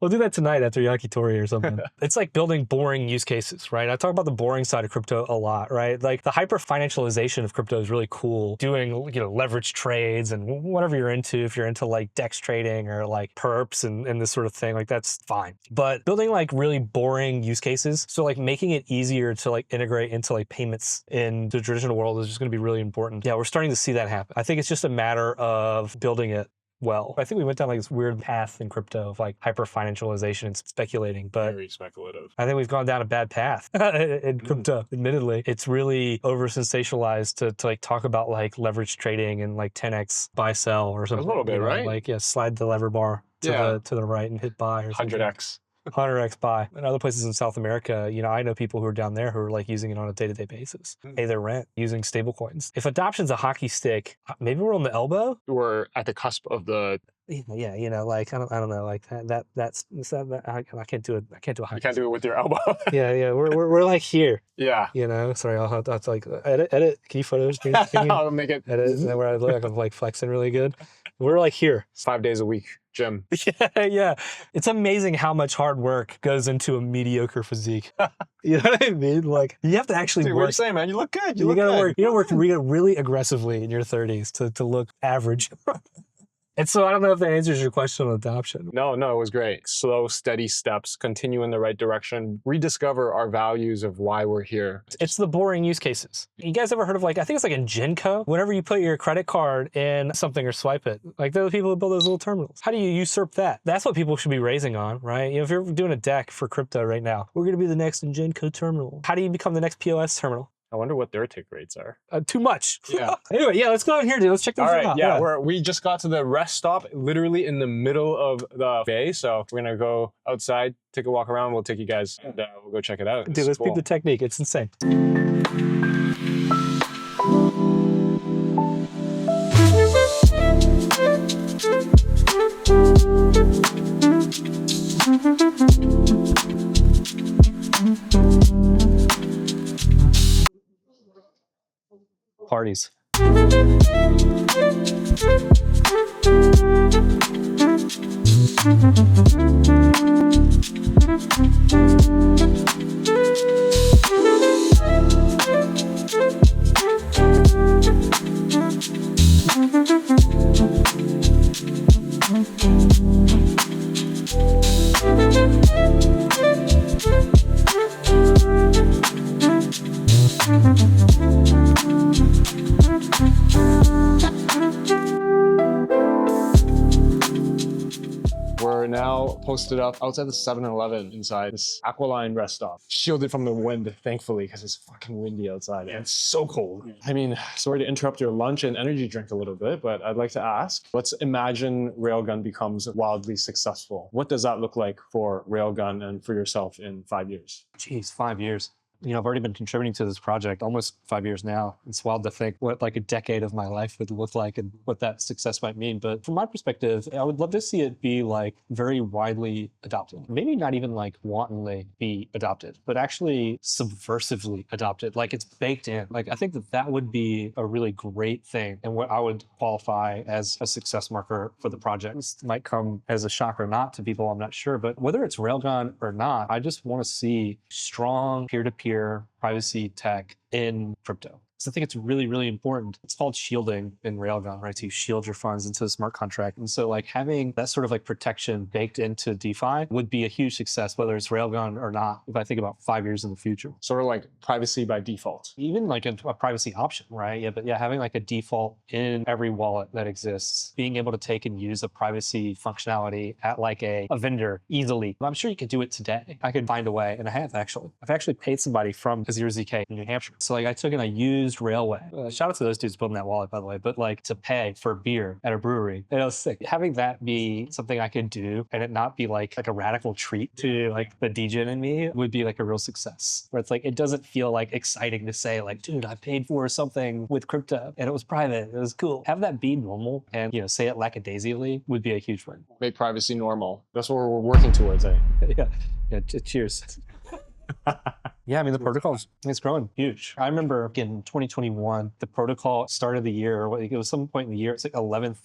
[SPEAKER 2] We'll do that tonight after Yakitori or something. It's like building boring use cases, right? I talk about the boring side of crypto a lot, right? Like the hyper financialization of crypto is really cool. Doing, leverage trades and whatever you're into, if you're into like DEX trading or like perps and this sort of thing, like that's fine. But building like really boring use cases, so like making it easier to like integrate into like payments in the traditional world is just going to be really important. Yeah, we're starting to see that happen. I think it's just a matter of building it well. I think we went down like this weird path in crypto of like hyper financialization and speculating, but
[SPEAKER 1] very speculative.
[SPEAKER 2] I think we've gone down a bad path in crypto, admittedly. It's really over sensationalized to like talk about like leverage trading and like 10x buy sell or something.
[SPEAKER 1] A little bit, right?
[SPEAKER 2] Like slide the lever bar to the right and hit buy or something.
[SPEAKER 1] 100x.
[SPEAKER 2] 100x buy. In other places in South America, I know people who are down there who are like using it on a day-to-day basis. Pay their rent using stable coins. If adoption's a hockey stick, maybe we're on the elbow.
[SPEAKER 1] We're at the cusp of the...
[SPEAKER 2] Yeah, like I don't know, like that's I can't do it. I can't do a hockey.
[SPEAKER 1] You can't do it with your elbow.
[SPEAKER 2] yeah, we're like here.
[SPEAKER 1] Yeah.
[SPEAKER 2] Sorry, I'll have to like edit. Can you photos? Can you
[SPEAKER 1] I'll make it
[SPEAKER 2] edit where I look like I'm like flexing really good. We're like here.
[SPEAKER 1] 5 days a week, gym.
[SPEAKER 2] Yeah. It's amazing how much hard work goes into a mediocre physique. You know what I mean? Like you have to actually work.
[SPEAKER 1] What are you saying, man? You look good. You
[SPEAKER 2] gotta
[SPEAKER 1] good.
[SPEAKER 2] work. You gotta work really aggressively in your 30s to look average. And so I don't know if that answers your question on adoption.
[SPEAKER 1] No, it was great. Slow, steady steps, continue in the right direction, rediscover our values of why we're here.
[SPEAKER 2] It's the boring use cases. You guys ever heard of like, I think it's like in Genco, whenever you put your credit card in something or swipe it, like they're the people who build those little terminals. How do you usurp that? That's what people should be raising on, right? If you're doing a deck for crypto right now, we're gonna be the next Genco terminal. How do you become the next POS terminal?
[SPEAKER 1] I wonder what their tick rates are.
[SPEAKER 2] Too much.
[SPEAKER 1] Yeah.
[SPEAKER 2] Anyway, let's go in here, dude. Let's check this out.
[SPEAKER 1] All right, yeah. We just got to the rest stop, literally in the middle of the bay. So we're gonna go outside, take a walk around. We'll take you guys and we'll go check it out.
[SPEAKER 2] Dude, let's peep the technique. It's insane. Parties.
[SPEAKER 1] We're now posted up outside the 7-Eleven inside this Aqualine rest stop. Shielded from the wind, thankfully, because it's fucking windy outside. And it's so cold. I mean, sorry to interrupt your lunch and energy drink a little bit, but I'd like to ask, let's imagine Railgun becomes wildly successful. What does that look like for Railgun and for yourself in 5 years?
[SPEAKER 2] Geez, 5 years. You know, I've already been contributing to this project almost 5 years now. It's wild to think what like a decade of my life would look like and what that success might mean. But from my perspective, I would love to see it be like very widely adopted. Maybe not even like wantonly be adopted, but actually subversively adopted. Like it's baked in. Like I think that that would be a really great thing and what I would qualify as a success marker for the project. This might come as a shock or not to people, I'm not sure. But whether it's Railgun or not, I just want to see strong peer-to-peer privacy tech in crypto. So I think it's really, really important. It's called shielding in Railgun, right? So you shield your funds into a smart contract. And so like having that sort of like protection baked into DeFi would be a huge success, whether it's Railgun or not, if I think about 5 years in the future.
[SPEAKER 1] Sort of like privacy by default.
[SPEAKER 2] Even like a privacy option, right? Yeah, but yeah, having like a default in every wallet that exists, being able to take and use a privacy functionality at like a vendor easily. I'm sure you could do it today. I could find a way, and I have actually. I've actually paid somebody from 0ZK in New Hampshire. So like I took and I used Railway. Shout out to those dudes building that wallet, by the way, but like to pay for beer at a brewery. And it was sick. Having that be something I could do and it not be like a radical treat to like the DJ in me would be like a real success. Where it's like, it doesn't feel like exciting to say like, dude, I paid for something with crypto and it was private. It was cool. Have that be normal and, you know, say it lackadaisically would be a huge win.
[SPEAKER 1] Make privacy normal. That's what we're working towards, eh?
[SPEAKER 2] Yeah, cheers. Yeah, I mean, the protocol is growing huge. I remember in 2021, the protocol started the year, or it was some point in the year, it's like $11,000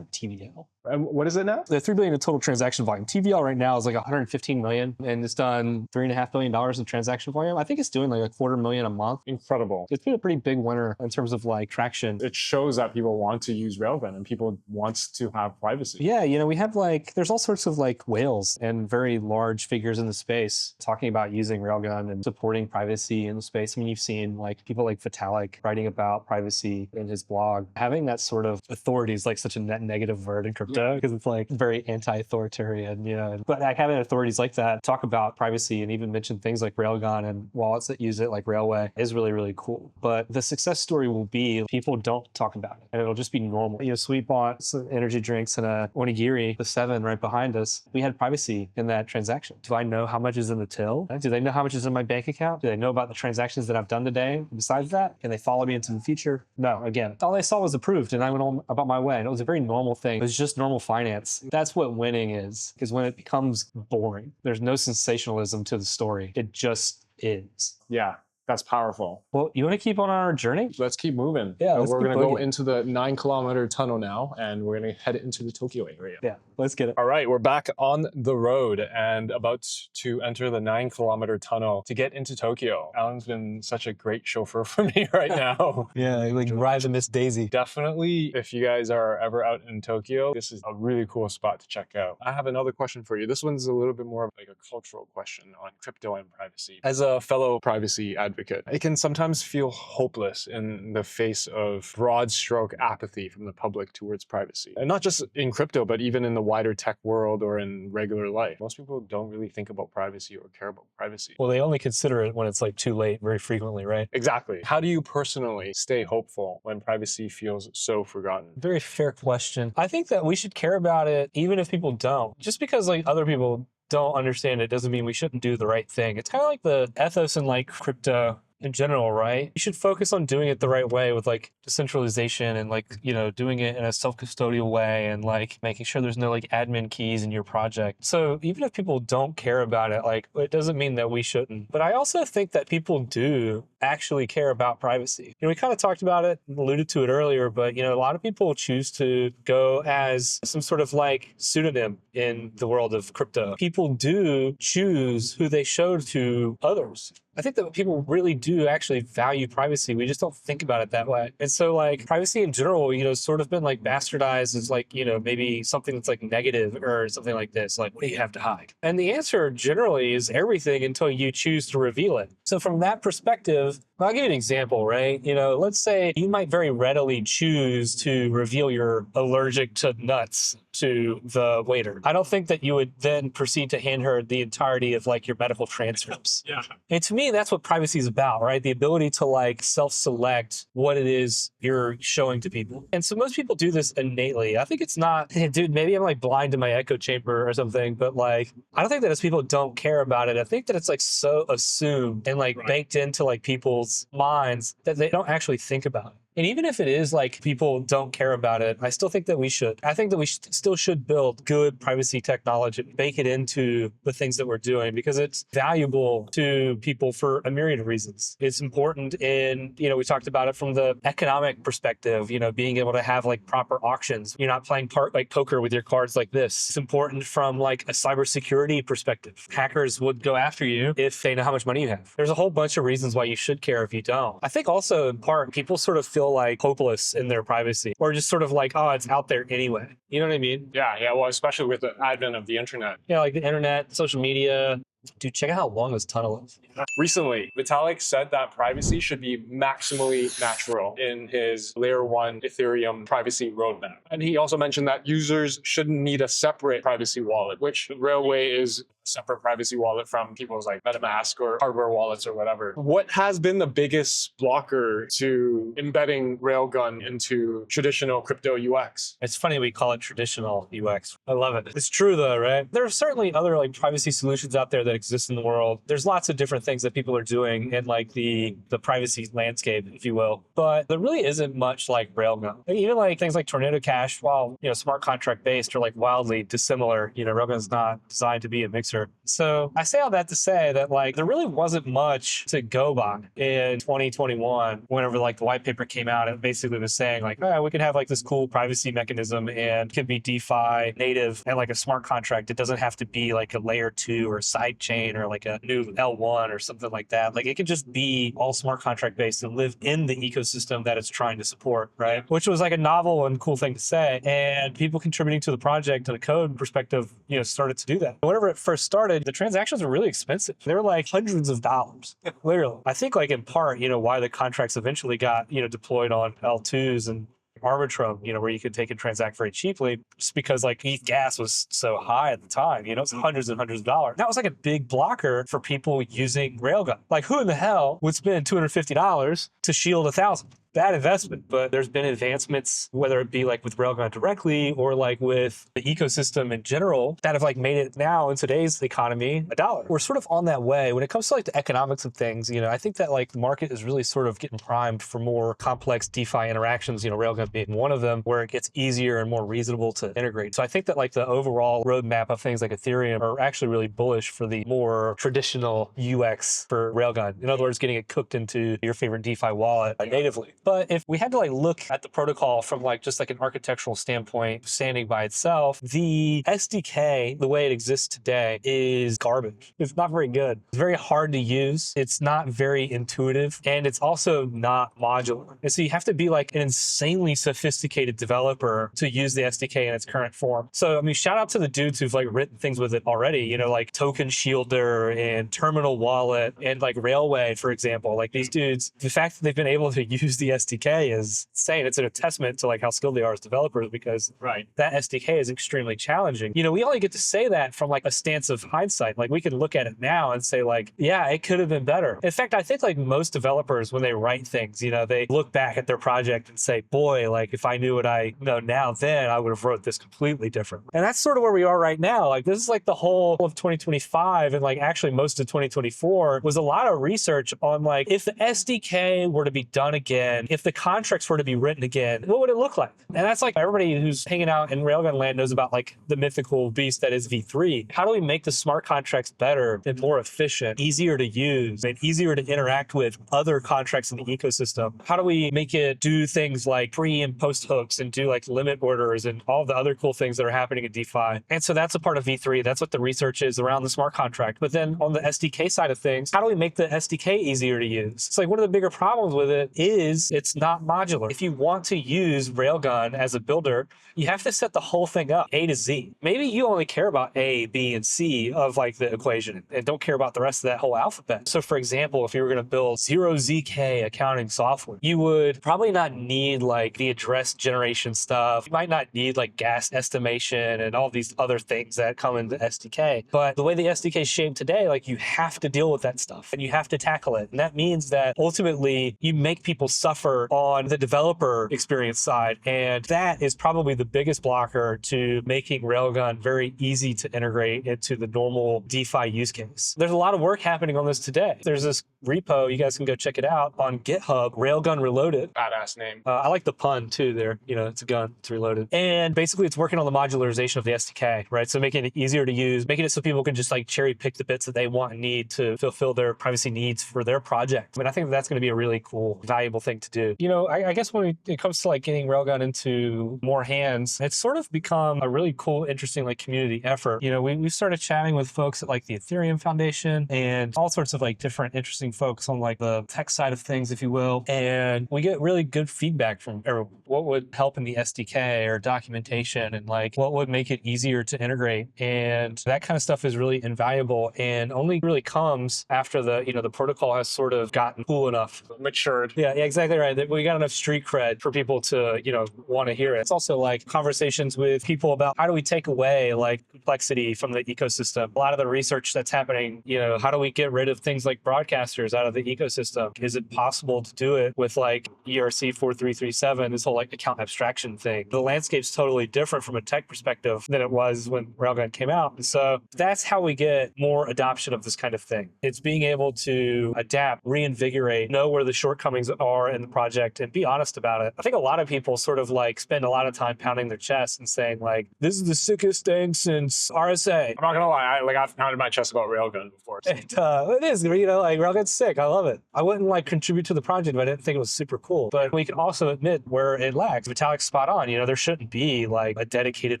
[SPEAKER 2] TVL.
[SPEAKER 1] And what is it now?
[SPEAKER 2] The $3 billion in total transaction volume. TVL right now is like 115 million, and it's done $3.5 billion in transaction volume. I think it's doing like $250,000 a month.
[SPEAKER 1] Incredible.
[SPEAKER 2] It's been a pretty big winner in terms of like traction.
[SPEAKER 1] It shows that people want to use Railgun and people want to have privacy.
[SPEAKER 2] Yeah, you know, we have like, there's all sorts of like whales and very large figures in the space talking about using Railgun and supporting privacy in the space. I mean, you've seen like people like Vitalik writing about privacy in his blog. Having that sort of authority is like such a net negative word in crypto because it's like very anti-authoritarian, you know. But like having authorities like that talk about privacy and even mention things like Railgun and wallets that use it like Railway is really, really cool. But the success story will be people don't talk about it and it'll just be normal. You know, Sweet bought some energy drinks and a onigiri, the 7 right behind us. We had privacy in that transaction. Do I know how much is in the till? Do they know how much is in my bank account? Do they know about the transactions that I've done today? Besides that, can they follow me into the future? No, again, all they saw was approved and I went on about my way. And it was a very normal thing. It was just normal finance. That's what winning is when it becomes boring. There's no sensationalism to the story. It just is.
[SPEAKER 1] Yeah. That's powerful.
[SPEAKER 2] Well, you want to keep on our journey?
[SPEAKER 1] Let's keep moving.
[SPEAKER 2] Yeah,
[SPEAKER 1] we're going to go into the 9-kilometer tunnel now, and we're going to head into the Tokyo area.
[SPEAKER 2] Yeah, let's get it.
[SPEAKER 1] All right, we're back on the road and about to enter the 9-kilometer tunnel to get into Tokyo. Alan's been such a great chauffeur for me right now.
[SPEAKER 2] Yeah, like ride Miss Daisy.
[SPEAKER 1] Definitely, if you guys are ever out in Tokyo, this is a really cool spot to check out. I have another question for you. This one's a little bit more of like a cultural question on crypto and privacy. As a fellow privacy advocate, it can sometimes feel hopeless in the face of broad stroke apathy from the public towards privacy. And not just in crypto, but even in the wider tech world or in regular life. Most people don't really think about privacy or care about privacy.
[SPEAKER 2] Well, they only consider it when it's like too late very frequently, right?
[SPEAKER 1] Exactly. How do you personally stay hopeful when privacy feels so forgotten?
[SPEAKER 2] Very fair question. I think that we should care about it even if people don't. Just because like other people don't understand it doesn't mean we shouldn't do the right thing. It's kind of like the ethos in like crypto in general, right? You should focus on doing it the right way with like decentralization and like, doing it in a self-custodial way and like making sure there's no like admin keys in your project. So even if people don't care about it, like it doesn't mean that we shouldn't. But I also think that people do actually care about privacy. We kind of talked about it, alluded to it earlier, but a lot of people choose to go as some sort of like pseudonym in the world of crypto. People do choose who they show to others. I think that people really do actually value privacy. We just don't think about it that way. And so like privacy in general, sort of been like bastardized as like, maybe something that's like negative or something like this, like what do you have to hide? And the answer generally is everything until you choose to reveal it. So from that perspective, I'll give you an example, right? Let's say you might very readily choose to reveal you're allergic to nuts to the waiter. I don't think that you would then proceed to hand her the entirety of like your medical transcripts.
[SPEAKER 1] Yeah.
[SPEAKER 2] And to me, that's what privacy is about, right? The ability to like self-select what it is you're showing to people. And so most people do this innately. I think it's not, dude, maybe I'm like blind to my echo chamber or something, but like, I don't think that as people don't care about it, I think that it's like so assumed and like baked into like people's minds that they don't actually think about it. And even if it is like people don't care about it, I still think that we should. I think that we still should build good privacy technology, bake it into the things that we're doing because it's valuable to people for a myriad of reasons. It's important in, we talked about it from the economic perspective, being able to have like proper auctions. You're not playing like poker with your cards like this. It's important from like a cybersecurity perspective. Hackers would go after you if they know how much money you have. There's a whole bunch of reasons why you should care if you don't. I think also in part, people sort of feel like hopeless in their privacy or just sort of like, oh, it's out there anyway. You know what I mean?
[SPEAKER 1] Yeah. Well, especially with the advent of the internet.
[SPEAKER 2] Yeah, like the internet, social media. Dude, check out how long this tunnel is.
[SPEAKER 1] Recently, Vitalik said that privacy should be maximally natural in his layer 1 Ethereum privacy roadmap. And he also mentioned that users shouldn't need a separate privacy wallet, which Railway is a separate privacy wallet from people's like MetaMask or hardware wallets or whatever. What has been the biggest blocker to embedding Railgun into traditional crypto UX?
[SPEAKER 2] It's funny we call it traditional UX. I love it. It's true though, right? There are certainly other like privacy solutions out there that exist in the world. There's lots of different things that people are doing in like the privacy landscape, if you will. But there really isn't much like Railgun. Even like things like Tornado Cash, while smart contract based, are like wildly dissimilar. Railgun's not designed to be a mixer. So I say all that to say that like there really wasn't much to go by in 2021 whenever like the white paper came out. It basically was saying like, we could have like this cool privacy mechanism and it could be DeFi native and like a smart contract. It doesn't have to be like a layer 2 or side chain or like a new L1 or something like that. Like it could just be all smart contract based and live in the ecosystem that it's trying to support, right? Which was like a novel and cool thing to say. And people contributing to the project and the code perspective, started to do that. Whenever it first started, the transactions were really expensive. They were like hundreds of dollars, literally. I think like in part, why the contracts eventually got, deployed on L2s and Arbitrum, where you could take and transact very cheaply, just because like ETH gas was so high at the time, it was hundreds and hundreds of dollars. That was like a big blocker for people using Railgun. Like who in the hell would spend $250 to shield 1,000? Bad investment, but there's been advancements, whether it be like with Railgun directly or like with the ecosystem in general, that have like made it now in today's economy $1. We're sort of on that way. When it comes to like the economics of things, I think that like the market is really sort of getting primed for more complex DeFi interactions, Railgun being one of them, where it gets easier and more reasonable to integrate. So I think that like the overall roadmap of things like Ethereum are actually really bullish for the more traditional UX for Railgun. In other words, getting it cooked into your favorite DeFi wallet natively. But if we had to like look at the protocol from like just like an architectural standpoint, standing by itself, the SDK, the way it exists today, is garbage. It's not very good. It's very hard to use. It's not very intuitive, and it's also not modular. And so you have to be like an insanely sophisticated developer to use the SDK in its current form. So I mean, shout out to the dudes who've like written things with it already. Like Token Shielder and Terminal Wallet and like Railway, for example. Like these dudes, the fact that they've been able to use the SDK is insane. It's a testament to like how skilled they are as developers, because that SDK is extremely challenging. You know, we only get to say that from like a stance of hindsight. Like we can look at it now and say like, yeah, it could have been better. In fact, I think like most developers, when they write things, you know, they look back at their project and say, boy, like if I knew what I know now, then I would have wrote this completely different. And that's sort of where we are right now. Like this is like the whole of 2025 and like actually most of 2024 was a lot of research on like, if the SDK were to be done again, if the contracts were to be written again, what would it look like? And that's like everybody who's hanging out in Railgun land knows about like the mythical beast that is V3. How do we make the smart contracts better and more efficient, easier to use, and easier to interact with other contracts in the ecosystem? How do we make it do things like pre and post hooks and do like limit orders and all the other cool things that are happening in DeFi? And so that's a part of V3. That's what the research is around the smart contract. But then on the SDK side of things, how do we make the SDK easier to use? It's like one of the bigger problems with it is it's not modular. If you want to use Railgun as a builder, you have to set the whole thing up A to Z. Maybe you only care about A, B, and C of like the equation and don't care about the rest of that whole alphabet. So for example, if you were going to build 0ZK accounting software, you would probably not need like the address generation stuff. You might not need like gas estimation and all these other things that come in the SDK. But the way the SDK is shaped today, like you have to deal with that stuff and you have to tackle it. And that means that ultimately you make people suffer on the developer experience side. And that is probably the biggest blocker to making Railgun very easy to integrate into the normal DeFi use case. There's a lot of work happening on this today. There's this repo, you guys can go check it out on GitHub, Railgun Reloaded.
[SPEAKER 1] Badass name.
[SPEAKER 2] I like the pun too there. You know, it's a gun, it's reloaded. And basically it's working on the modularization of the SDK, right? So making it easier to use, making it so people can just like cherry pick the bits that they want and need to fulfill their privacy needs for their project. I mean, I think that's going to be a really cool, valuable thing to do. You know, I guess when it comes to like getting Railgun into more hands, it's sort of become a really cool, interesting like community effort. You know, we started chatting with folks at like the Ethereum Foundation and all sorts of like different interesting folks on like the tech side of things, if you will. And we get really good feedback from everyone. What would help in the SDK or documentation and like what would make it easier to integrate. And that kind of stuff is really invaluable and only really comes after the, you know, the protocol has sort of gotten cool enough.
[SPEAKER 1] Matured.
[SPEAKER 2] Yeah, exactly right. That we got enough street cred for people to, you know, want to hear it. It's also like conversations with people about how do we take away like complexity from the ecosystem. A lot of the research that's happening, you know, how do we get rid of things like broadcasters out of the ecosystem? Is it possible to do it with like ERC 4337, this whole like account abstraction thing? The landscape's totally different from a tech perspective than it was when Railgun came out. And so that's how we get more adoption of this kind of thing. It's being able to adapt, reinvigorate, know where the shortcomings are in the project and be honest about it. I think a lot of people sort of like spend a lot of time pounding their chest and saying like, this is the sickest thing since RSA.
[SPEAKER 1] I'm not gonna lie, I've pounded my chest about Railgun before.
[SPEAKER 2] It is, you know, like Railgun's sick. I love it. I wouldn't like contribute to the project if I didn't think it was super cool. But we can also admit where it lacks. Vitalik's spot on. You know, there shouldn't be like a dedicated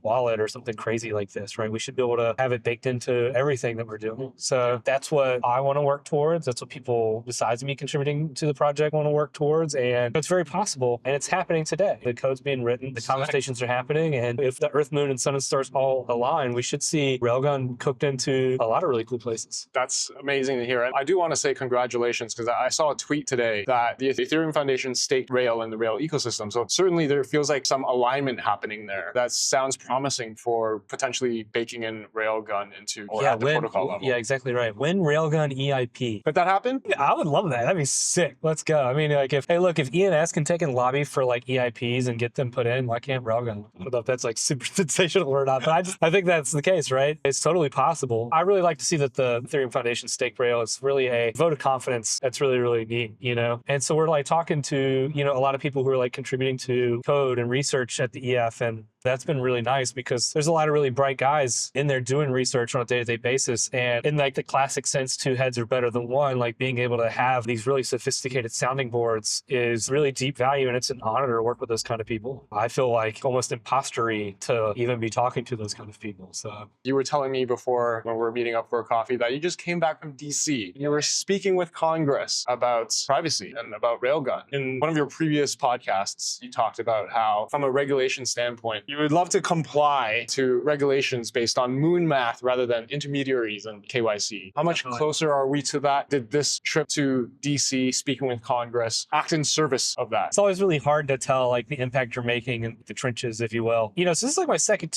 [SPEAKER 2] wallet or something crazy like this, right? We should be able to have it baked into everything that we're doing. So that's what I want to work towards. That's what people besides me contributing to the project want to work towards. And it's very possible. And it's happening today. The code's being written, the conversations are happening. And if the Earth, Moon, and Sun and Stars all align, we should see Railgun cooked into a lot of really cool places.
[SPEAKER 1] That's amazing to hear. And I do want to say congratulations because I saw a tweet today that the Ethereum Foundation staked Rail in the Rail ecosystem. So certainly there feels like some alignment happening there. That sounds promising for potentially baking in Railgun into or at the protocol level.
[SPEAKER 2] Yeah, exactly right. When Railgun EIP.
[SPEAKER 1] Could that happen?
[SPEAKER 2] Yeah, I would love that. That'd be sick. Let's go. I mean, like if ENS can take and lobby for like EIPs and get them put in, why can't Railgun? I don't know if that's like super sensational or not, but I think that's the case, right? It's totally possible. I really like to see that the Ethereum Foundation stake Rail. It's really a vote of confidence. That's really, really neat, you know? And so we're like talking to, you know, a lot of people who are like contributing to code and research at the EF, and that's been really nice because there's a lot of really bright guys in there doing research on a day-to-day basis. And in like the classic sense, two heads are better than one, like being able to have these really sophisticated sounding boards is really deep value. And it's an honor to work with those kind of people. I feel like almost impostery to even be talking to those kind of people. So
[SPEAKER 1] you were telling me before when we were meeting up for a coffee that you just came back from DC. You were speaking with Congress about privacy and about Railgun. In one of your previous podcasts, you talked about how from a regulation standpoint, You would love to comply to regulations based on moon math rather than intermediaries and KYC. How much closer are we to that? Did this trip to DC, speaking with Congress, act in service of that?
[SPEAKER 2] It's always really hard to tell like the impact you're making in the trenches, if you will. So this is like my second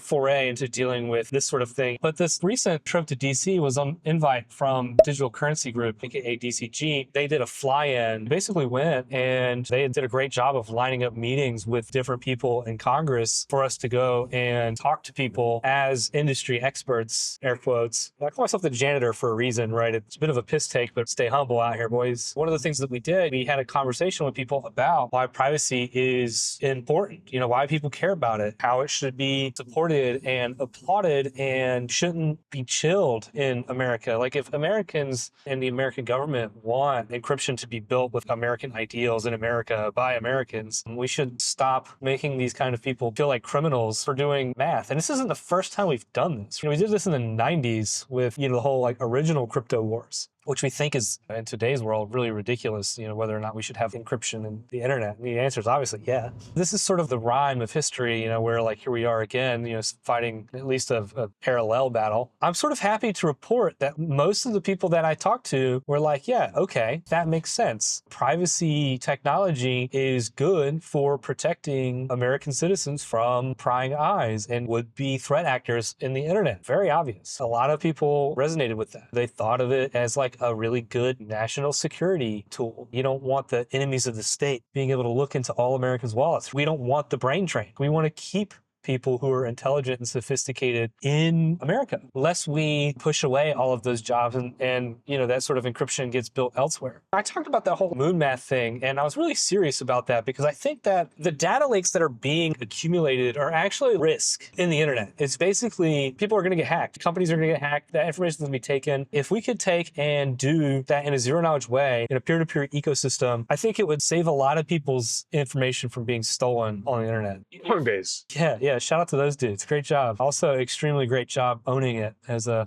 [SPEAKER 2] foray into dealing with this sort of thing. But this recent trip to DC was on invite from Digital Currency Group, aka DCG. They did a fly-in, basically went and they did a great job of lining up meetings with different people in Congress for us to go and talk to people as industry experts, air quotes. I call myself the janitor for a reason, right? It's a bit of a piss take, but stay humble out here, boys. One of the things that we did, we had a conversation with people about why privacy is important, why people care about it, how it should be supported and applauded and shouldn't be chilled in America. Like if Americans and the American government want encryption to be built with American ideals in America by Americans, we should stop making these kind of people feel like criminals for doing math. And this isn't the first time we've done this. We did this in the 90s with, the whole like original crypto wars, which we think is, in today's world, really ridiculous, whether or not we should have encryption in the internet. And the answer is obviously yeah. This is sort of the rhyme of history, where like here we are again, fighting at least a parallel battle. I'm sort of happy to report that most of the people that I talked to were like, yeah, okay, that makes sense. Privacy technology is good for protecting American citizens from prying eyes and would-be threat actors in the internet. Very obvious. A lot of people resonated with that. They thought of it as like a really good national security tool. You don't want the enemies of the state being able to look into all Americans' wallets. We don't want the brain drain. We want to keep people who are intelligent and sophisticated in America, lest we push away all of those jobs and that sort of encryption gets built elsewhere. I talked about that whole moon math thing, and I was really serious about that because I think that the data lakes that are being accumulated are actually a risk in the internet. It's basically people are going to get hacked. Companies are going to get hacked. That information is going to be taken. If we could take and do that in a zero knowledge way in a peer-to-peer ecosystem, I think it would save a lot of people's information from being stolen on the internet.
[SPEAKER 1] Coinbase.
[SPEAKER 2] Yeah. Shout out to those dudes. Great job. Also, extremely great job owning it as a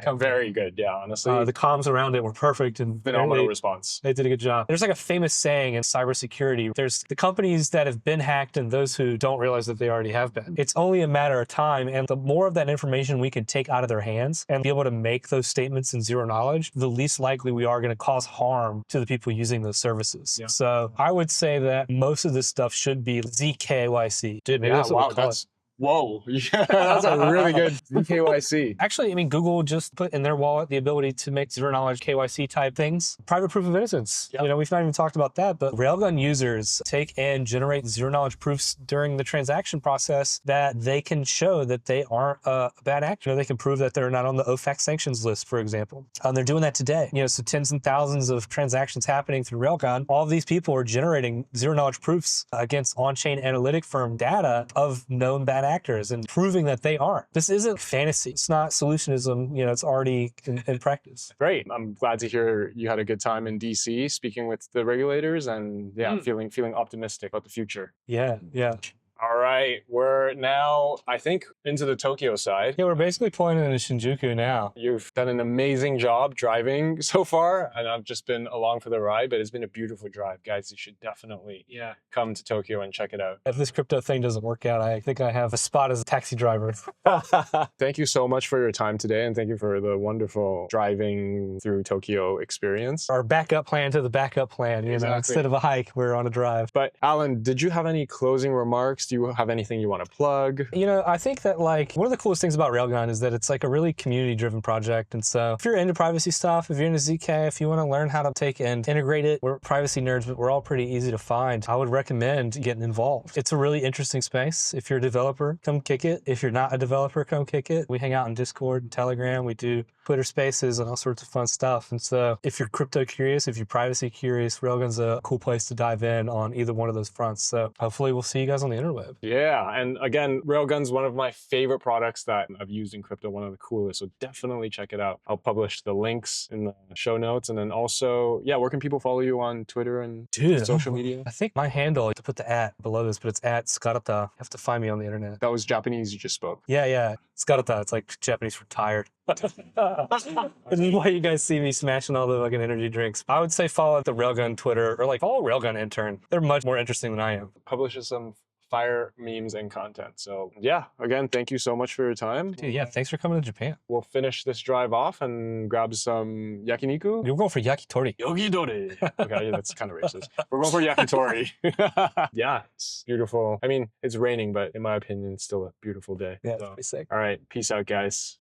[SPEAKER 2] company.
[SPEAKER 1] Very good. Yeah, honestly.
[SPEAKER 2] The comms around it were perfect and
[SPEAKER 1] phenomenal response.
[SPEAKER 2] They did a good job. There's like a famous saying in cybersecurity. There's the companies that have been hacked and those who don't realize that they already have been. It's only a matter of time, and the more of that information we can take out of their hands and be able to make those statements in zero knowledge, the least likely we are going to cause harm to the people using those services. Yeah. So I would say that most of this stuff should be ZKYC. Dude, maybe that's what we call it.
[SPEAKER 1] Whoa, yeah, that's a really good KYC.
[SPEAKER 2] Actually, Google just put in their wallet the ability to make zero knowledge KYC type things. Private proof of innocence. Yep. We've not even talked about that, but Railgun users take and generate zero knowledge proofs during the transaction process that they can show that they aren't a bad actor. They can prove that they're not on the OFAC sanctions list, for example. They're doing that today. So tens and thousands of transactions happening through Railgun. All of these people are generating zero knowledge proofs against on-chain analytic firm data of known bad actors and proving that they aren't. This isn't fantasy. It's not solutionism. It's already in practice.
[SPEAKER 1] Great. I'm glad to hear you had a good time in DC speaking with the regulators and feeling optimistic about the future.
[SPEAKER 2] Yeah.
[SPEAKER 1] All right, we're now, I think, into the Tokyo side.
[SPEAKER 2] Yeah, we're basically pulling into Shinjuku now.
[SPEAKER 1] You've done an amazing job driving so far, and I've just been along for the ride, but it's been a beautiful drive. Guys, you should definitely come to Tokyo and check it out.
[SPEAKER 2] If this crypto thing doesn't work out, I think I have a spot as a taxi driver.
[SPEAKER 1] Thank you so much for your time today, and thank you for the wonderful driving through Tokyo experience.
[SPEAKER 2] Our backup plan to the backup plan, instead of a hike, we're on a drive.
[SPEAKER 1] But Alan, did you have any closing remarks? Do you have anything you want to plug?
[SPEAKER 2] I think that one of the coolest things about Railgun is that it's like a really community-driven project. And so if you're into privacy stuff, if you're into ZK, if you want to learn how to take and integrate it, we're privacy nerds, but we're all pretty easy to find. I would recommend getting involved. It's a really interesting space. If you're a developer, come kick it. If you're not a developer, come kick it. We hang out in Discord and Telegram. We do Twitter Spaces and all sorts of fun stuff. And so if you're crypto curious, if you're privacy curious, Railgun's a cool place to dive in on either one of those fronts. So hopefully we'll see you guys on the interweb.
[SPEAKER 1] Yeah, and again, Railgun's one of my favorite products that I've used in crypto, one of the coolest, so definitely check it out. I'll publish the links in the show notes, and then also, where can people follow you on Twitter and social media?
[SPEAKER 2] I think my handle, to put the @ below this, but it's @Skarata. You have to find me on the internet.
[SPEAKER 1] That was Japanese you just spoke.
[SPEAKER 2] Yeah, Skarata. It's like Japanese for tired. This is why you guys see me smashing all the fucking energy drinks. I would say follow the Railgun Twitter or follow Railgun Intern. They're much more interesting than I am.
[SPEAKER 1] Publishes some fire memes and content. So yeah, again, thank you so much for your time.
[SPEAKER 2] Dude, yeah, thanks for coming to Japan.
[SPEAKER 1] We'll finish this drive off and grab some yakiniku.
[SPEAKER 2] You're going for yakitori.
[SPEAKER 1] Yogi-dori. Okay, that's kind of racist. We're going for yakitori. Yeah, it's beautiful. I mean, it's raining, but in my opinion, it's still a beautiful day.
[SPEAKER 2] Yeah,
[SPEAKER 1] So,
[SPEAKER 2] pretty sick.
[SPEAKER 1] all right, peace out, guys.